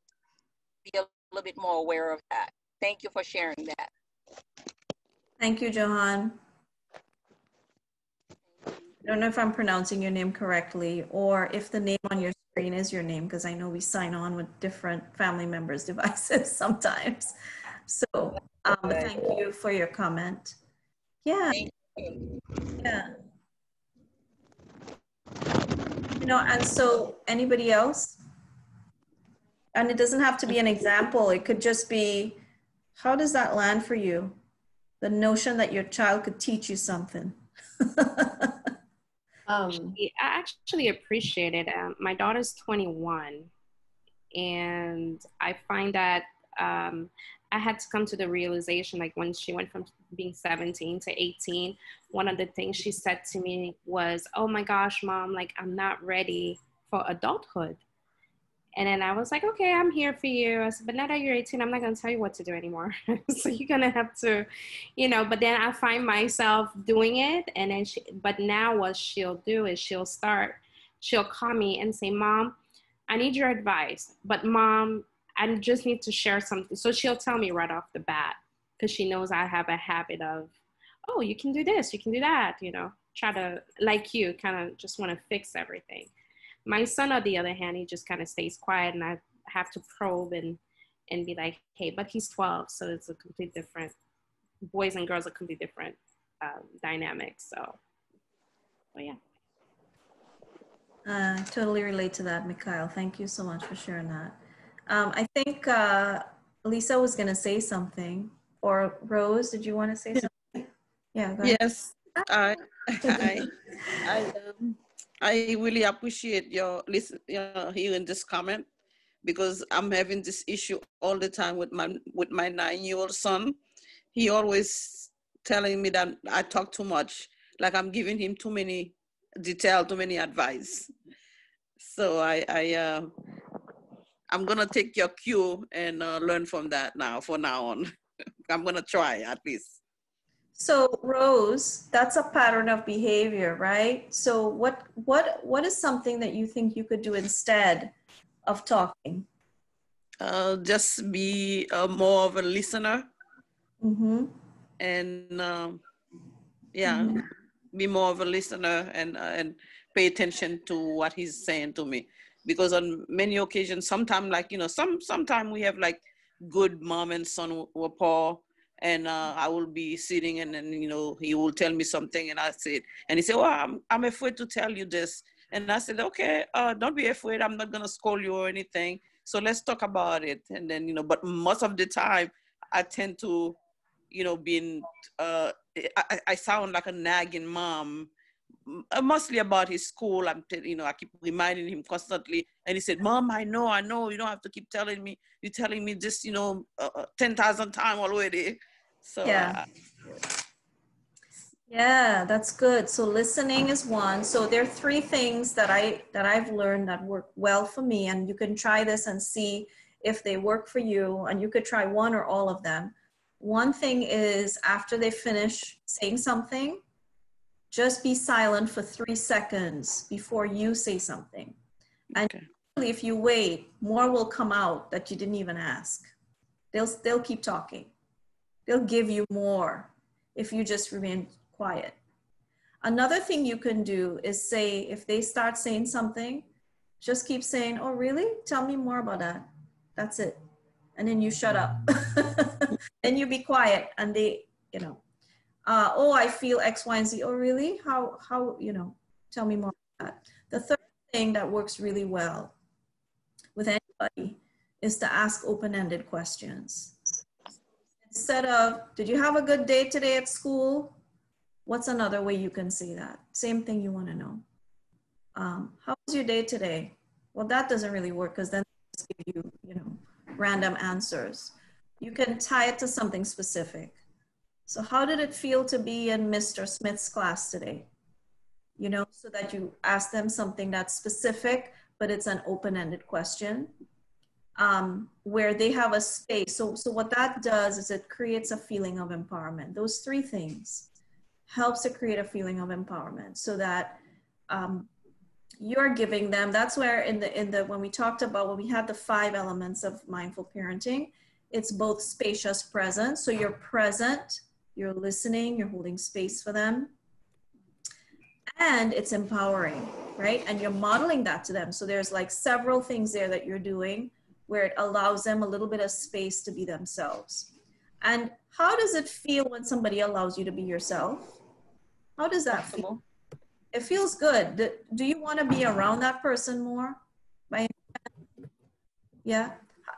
F: to be a little bit more aware of that. Thank you for sharing that.
B: Thank you, Johan. I don't know if I'm pronouncing your name correctly or if the name on your screen is your name, because I know we sign on with different family members' devices sometimes. So thank you for your comment. Yeah.
F: Thank you.
B: Yeah. You know, and so anybody else? And it doesn't have to be an example. It could just be, how does that land for you? The notion that your child could teach you something.
G: I actually appreciate it. My daughter's 21, and I find that I had to come to the realization, like when she went from being 17 to 18, one of the things she said to me was, oh my gosh, Mom, like I'm not ready for adulthood. And then I was like, okay, I'm here for you. I said, but now that you're 18, I'm not going to tell you what to do anymore. So you're going to have to, you know, but then I find myself doing it. And then but now what she'll do is she'll call me and say, Mom, I need your advice. But Mom, I just need to share something. So she'll tell me right off the bat, because she knows I have a habit of, oh, you can do this, you can do that, you know, try to, like you, kind of just want to fix everything. My son, on the other hand, he just kind of stays quiet, and I have to probe and be like, hey, but he's 12, so it's a complete different, boys and girls are completely different dynamics. So yeah.
B: Totally relate to that, Mikhail. Thank you so much for sharing that. I think Lisa was going to say something, or Rose, did you want to say something? Yeah, go ahead.
H: Yes, I really appreciate your hearing this comment, because I'm having this issue all the time with my 9-year-old son. He always telling me that I talk too much, like I'm giving him too many detail, too many advice. So I'm gonna take your cue and learn from that now. From now on, I'm gonna try at least.
B: So Rose, that's a pattern of behavior, right? So what is something that you think you could do instead of talking?
H: Just be more of a listener.
B: Mm-hmm.
H: And be more of a listener and pay attention to what he's saying to me, because on many occasions, sometimes, like, you know, sometimes we have like good mom and son rapport. And I will be sitting, and then, you know, he will tell me something, and I said, and he said, well, I'm afraid to tell you this. And I said, okay, don't be afraid. I'm not going to scold you or anything. So let's talk about it. And then, you know, but most of the time I tend to, you know, being, I sound like a nagging mom, mostly about his school. You know, I keep reminding him constantly. And he said, Mom, I know, you don't have to keep telling me. You're telling me this, you know, 10,000 times already. So
B: yeah. Yeah, that's good. So listening is one. So there are 3 things that I've learned that work well for me, and you can try this and see if they work for you, and you could try one or all of them. One thing is, after they finish saying something, just be silent for 3 seconds before you say something. And if you wait, more will come out that you didn't even ask. They'll keep talking. They'll give you more if you just remain quiet. Another thing you can do is say, if they start saying something, just keep saying, oh, really? Tell me more about that. That's it. And then you shut up. Then you be quiet and they, you know, oh, I feel X, Y, and Z. Oh, really? How, you know, tell me more about that. The third thing that works really well with anybody is to ask open-ended questions. Instead of, did you have a good day today at school? What's another way you can say that? Same thing you want to know. How was your day today? Well, that doesn't really work because then they just give you, you know, random answers. You can tie it to something specific. So how did it feel to be in Mr. Smith's class today? You know, so that you ask them something that's specific, but it's an open-ended question where they have a space. So what that does is it creates a feeling of empowerment. Those three things helps to create a feeling of empowerment so that you're giving them, that's where when we talked about, when we had the 5 elements of mindful parenting, it's both spacious presence. So you're present, you're listening, you're holding space for them, and it's empowering, right? And you're modeling that to them. So there's like several things there that you're doing where it allows them a little bit of space to be themselves. And how does it feel when somebody allows you to be yourself? How does that feel? It feels good. Do you want to be around that person more? Yeah.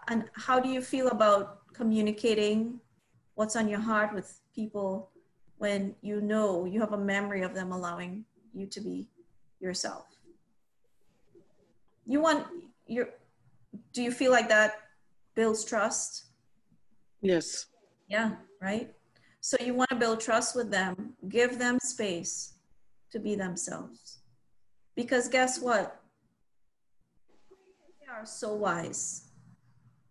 B: And how do you feel about communicating what's on your heart with people when you know you have a memory of them allowing you to be yourself? Do you feel like that builds trust?
H: Yes.
B: Yeah, right? So you want to build trust with them, give them space to be themselves. Because guess what? They are so wise,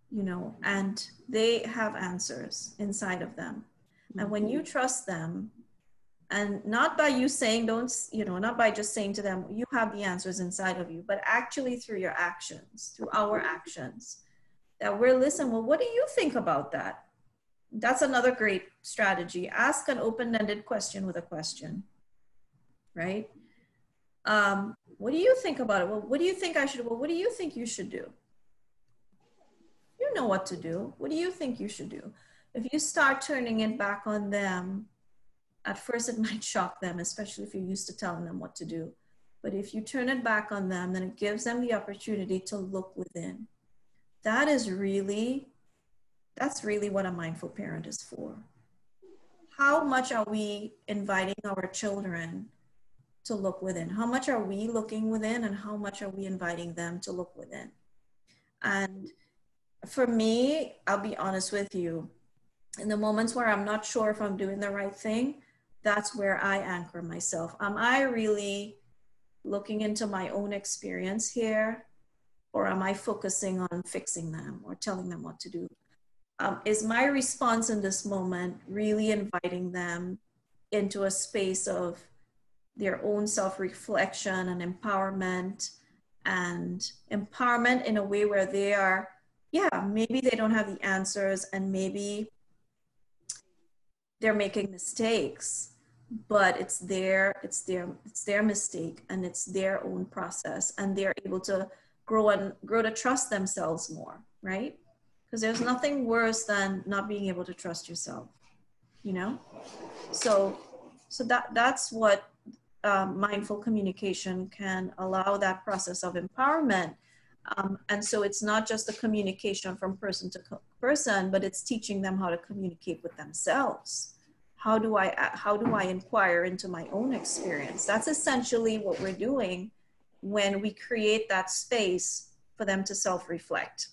B: you know, and they have answers inside of them. And when you trust them, and not by you saying, not by just saying to them, you have the answers inside of you, but actually through your actions, through our actions, that we're listening, well, what do you think about that? That's another great strategy. Ask an open-ended question with a question, right? What do you think about it? Well, what do you think I should do? Well, what do you think you should do? You know what to do. What do you think you should do? If you start turning it back on them, at first it might shock them, especially if you're used to telling them what to do. But if you turn it back on them, then it gives them the opportunity to look within. That's really what a mindful parent is for. How much are we inviting our children to look within? How much are we looking within, and how much are we inviting them to look within? And for me, I'll be honest with you, in the moments where I'm not sure if I'm doing the right thing, that's where I anchor myself. Am I really looking into my own experience here, or am I focusing on fixing them or telling them what to do? Is my response in this moment really inviting them into a space of their own self-reflection and empowerment in a way where they are, maybe they don't have the answers, and maybe they're making mistakes, but it's their mistake, and it's their own process, and they're able to grow to trust themselves more, right? Because there's nothing worse than not being able to trust yourself, you know? So that's what mindful communication can allow, that process of empowerment. And so it's not just the communication from person to person, but it's teaching them how to communicate with themselves. How do I inquire into my own experience? That's essentially what we're doing when we create that space for them to self-reflect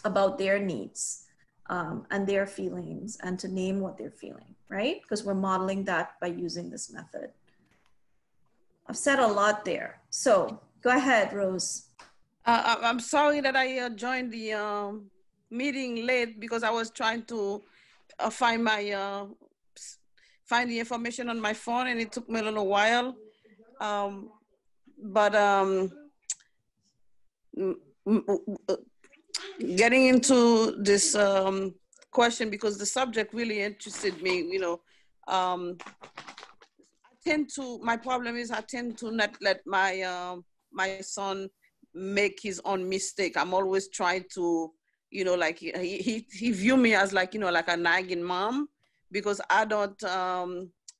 B: about their needs and their feelings, and to name what they're feeling, right? Because we're modeling that by using this method. I've said a lot there. So go ahead, Rose.
H: I'm sorry that I joined the meeting late, because I was trying to find the information on my phone, and it took me a little while. getting into this question, because the subject really interested me, you know. My problem is I tend to not let my my son make his own mistake. I'm always trying to, you know, like he view me as like, you know, like a nagging mom, because I don't,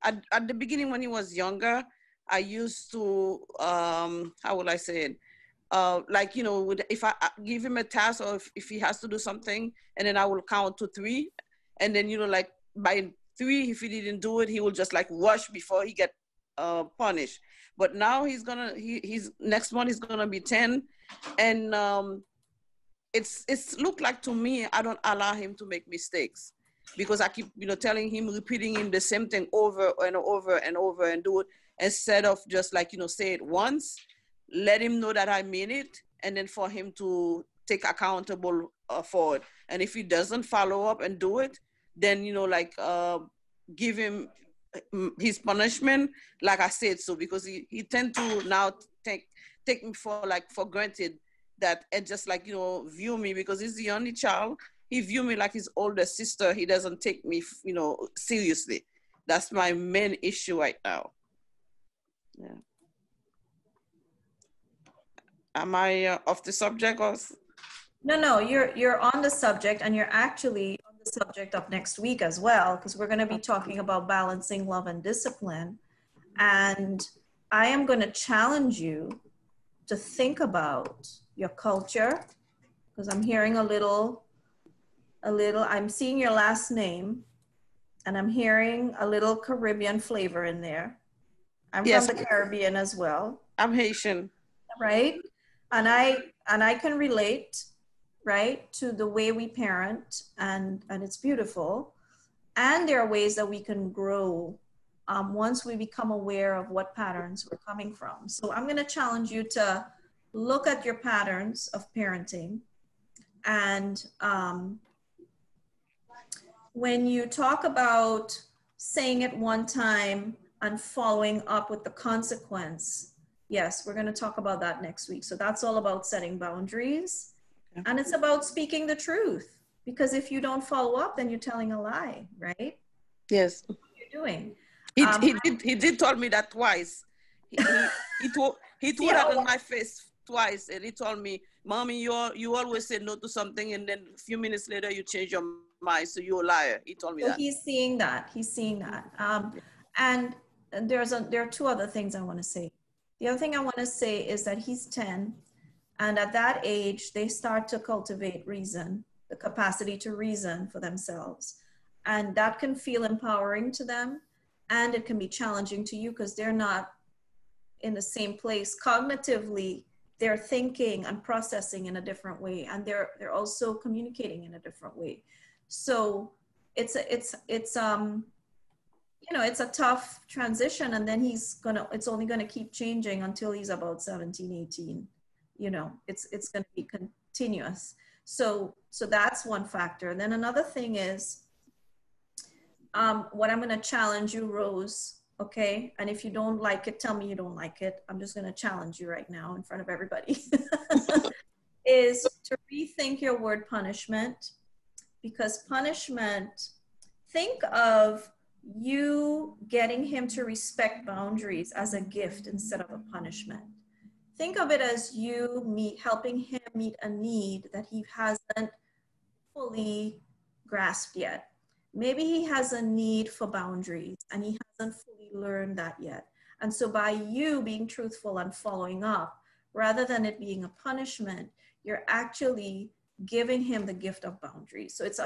H: at the beginning when he was younger, I used to, how would I say it? Like, you know, if I give him a task, or if he has to do something, and then I will count to 3. And then, you know, like by 3, if he didn't do it, he will just like rush before he get punished. But now he's next one is gonna be 10. And it's look like to me, I don't allow him to make mistakes, because I keep, you know, telling him, repeating him the same thing over and over and over, and do it, instead of just like, you know, say it once, let him know that I mean it, and then for him to take accountable for it. And if he doesn't follow up and do it, then, you know, like give him his punishment, like I said so, because he tend to now take me for granted, that, and just like, you know, view me, because he's the only child, he view me like his older sister. He doesn't take me, you know, seriously. That's my main issue right now. Yeah. Am I off the subject? Or?
B: No, you're on the subject, and you're actually on the subject of next week as well, because we're going to be talking about balancing love and discipline. And I am going to challenge you to think about your culture, because I'm hearing a little, I'm seeing your last name, and I'm hearing a little Caribbean flavor in there. I'm from the Caribbean as well.
H: I'm Haitian.
B: Right? And I can relate, right, to the way we parent, and it's beautiful. And there are ways that we can grow once we become aware of what patterns we're coming from. So I'm going to challenge you to look at your patterns of parenting. And when you talk about saying it one time and following up with the consequence, yes, we're going to talk about that next week. So that's all about setting boundaries. Okay. And it's about speaking the truth, because if you don't follow up, then you're telling a lie, right?
H: Yes.
B: That's what you're doing.
H: He did tell me that twice. He told that on my face twice, and he told me, "Mommy, you always say no to something, and then a few minutes later you change your mind, so you're a liar." He told me that.
B: He's seeing that. And there are 2 other things I want to say. The other thing I want to say is that he's 10, and at that age, they start to cultivate reason, the capacity to reason for themselves. And that can feel empowering to them, and it can be challenging to you, because they're not in the same place cognitively. They're thinking and processing in a different way, and they're also communicating in a different way. So it's you know, it's a tough transition, and then it's only gonna keep changing until he's about 17, 18. You know, it's gonna be continuous. So that's one factor. And then another thing is, what I'm gonna challenge you, Rose, okay? And if you don't like it, tell me you don't like it. I'm just gonna challenge you right now in front of everybody, is to rethink your word punishment. Because punishment, think of you getting him to respect boundaries as a gift instead of a punishment. Think of it as you helping him meet a need that he hasn't fully grasped yet. Maybe he has a need for boundaries and he hasn't fully learned that yet. And so by you being truthful and following up, rather than it being a punishment, you're actually giving him the gift of boundaries. So it's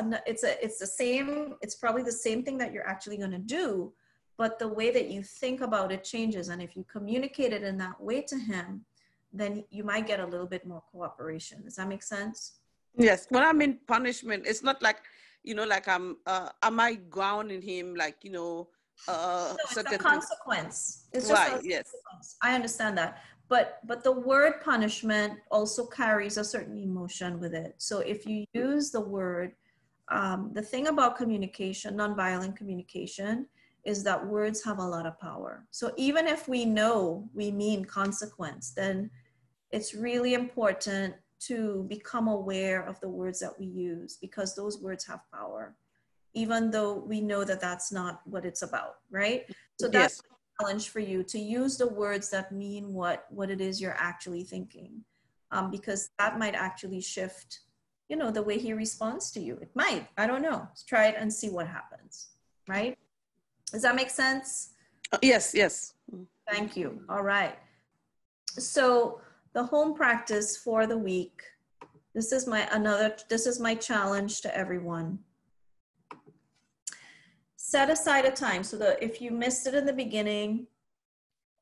B: probably the same thing that you're actually going to do, but the way that you think about it changes. And if you communicate it in that way to him, then you might get a little bit more cooperation. Does that make sense?
H: Yes. When I mean punishment, it's not like, you know, like am I grounding him, like, you know,
B: no, it's a consequence. It's just
H: right.
B: Yes, I understand that. But the word punishment also carries a certain emotion with it. So if you use the word, the thing about communication, nonviolent communication, is that words have a lot of power. So even if we know we mean consequence, then it's really important to become aware of the words that we use, because those words have power, even though we know that that's not what it's about, right? So that's
H: Yes.
B: a challenge for you, to use the words that mean what it is you're actually thinking, because that might actually shift, you know, the way he responds to you. It might, I don't know. Let's try it and see what happens, right? Does that make sense?
H: Yes, yes.
B: Thank you. All right. So the home practice for the week, this is my challenge to everyone. Set aside a time so that if you missed it in the beginning,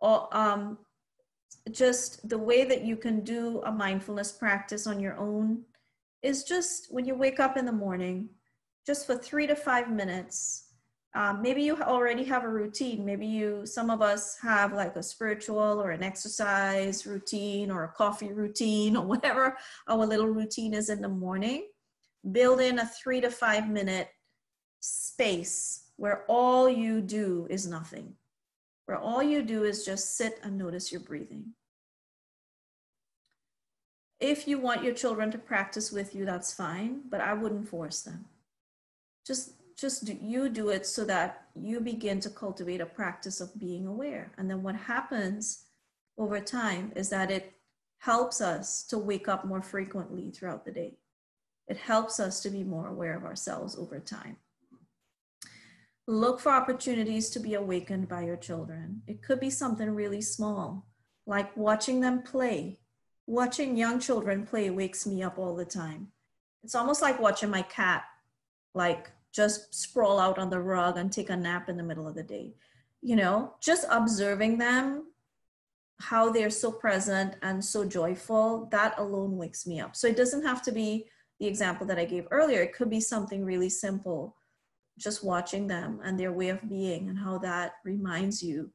B: or just the way that you can do a mindfulness practice on your own is just when you wake up in the morning, just for 3 to 5 minutes. Maybe you already have a routine. Maybe some of us have like a spiritual or an exercise routine or a coffee routine or whatever our little routine is in the morning. Build in a 3 to 5 minute space where all you do is nothing, where all you do is just sit and notice your breathing. If you want your children to practice with you, that's fine, but I wouldn't force them. You do it so that you begin to cultivate a practice of being aware. And then what happens over time is that it helps us to wake up more frequently throughout the day. It helps us to be more aware of ourselves over time. Look for opportunities to be awakened by your children. It could be something really small, like watching them play. Watching young children play wakes me up all the time. It's almost like watching my cat, like just sprawl out on the rug and take a nap in the middle of the day. You know, just observing them, how they're so present and so joyful, that alone wakes me up. So it doesn't have to be the example that I gave earlier. It could be something really simple, just watching them and their way of being and how that reminds you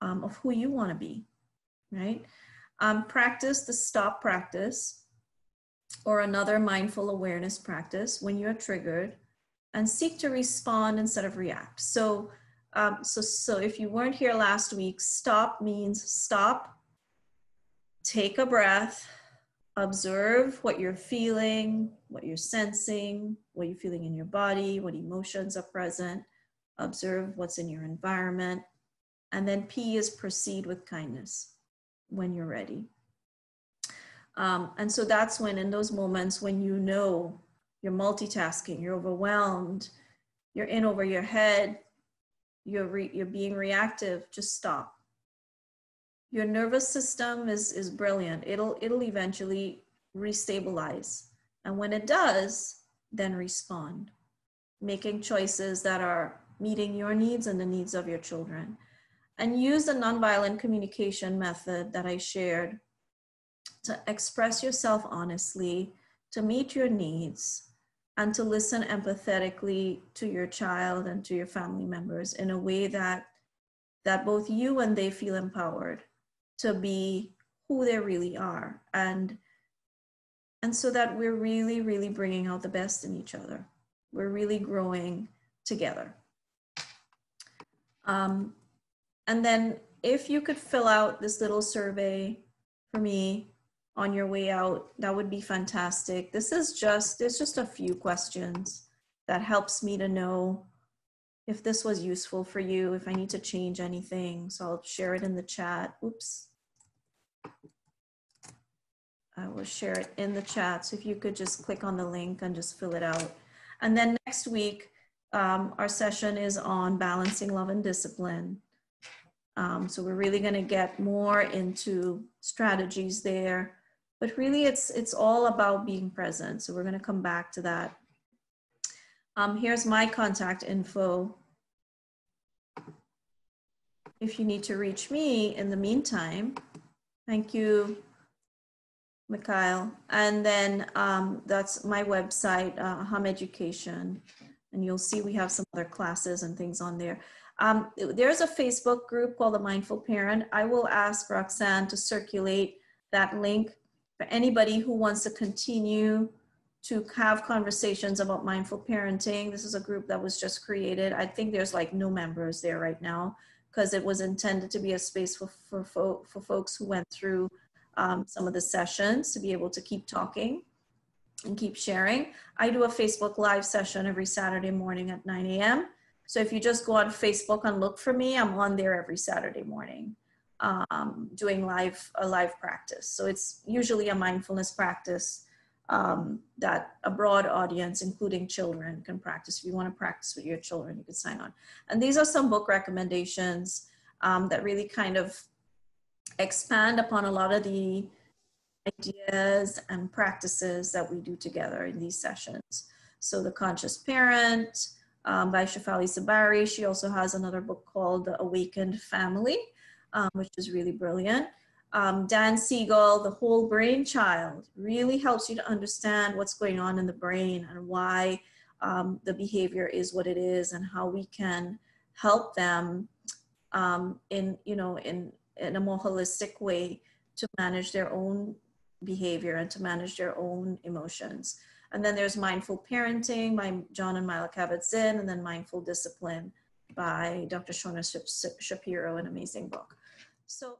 B: of who you want to be, right? Practice the stop practice or another mindful awareness practice when you're triggered, and seek to respond instead of react. So if you weren't here last week, stop means stop, take a breath, observe what you're feeling, what you're sensing, what you're feeling in your body, what emotions are present, observe what's in your environment, and then P is proceed with kindness when you're ready. And so that's when, in those moments when you know you're multitasking, you're overwhelmed, you're in over your head, you're being reactive, just stop. Your nervous system is brilliant. It'll eventually restabilize. And when it does, then respond, making choices that are meeting your needs and the needs of your children. And use the nonviolent communication method that I shared to express yourself honestly, to meet your needs, and to listen empathetically to your child and to your family members in a way that both you and they feel empowered to be who they really are. And so that we're really, really bringing out the best in each other. We're really growing together. And then if you could fill out this little survey for me on your way out, that would be fantastic. There's just a few questions that helps me to know if this was useful for you, if I need to change anything. So I'll share it in the chat. Oops. I will share it in the chat. So if you could just click on the link and just fill it out. And then next week, our session is on balancing love and discipline. So we're really gonna get more into strategies there. But really, it's all about being present. So we're going to come back to that. Here's my contact info. If you need to reach me in the meantime, thank you, Mikhail. And then that's my website, Hum Education. And you'll see we have some other classes and things on there. There's a Facebook group called The Mindful Parent. I will ask Roxanne to circulate that link for anybody who wants to continue to have conversations about mindful parenting. This is a group that was just created. I think there's like no members there right now because it was intended to be a space for folks who went through some of the sessions to be able to keep talking and keep sharing. I do a Facebook Live session every Saturday morning at 9 a.m. So if you just go on Facebook and look for me, I'm on there every Saturday morning doing a live practice. So it's usually a mindfulness practice that a broad audience, including children, can practice. If you want to practice with your children, you can sign on. And these are some book recommendations that really kind of expand upon a lot of the ideas and practices that we do together in these sessions. So The Conscious Parent by Shefali Sabari. She also has another book called The Awakened Family, which is really brilliant. Dan Siegel, The Whole Brain Child, really helps you to understand what's going on in the brain and why the behavior is what it is and how we can help them in a more holistic way to manage their own behavior and to manage their own emotions. And then there's Mindful Parenting by John and Mila Kabat-Zinn, and then Mindful Discipline by Dr. Shona Shapiro, an amazing book. So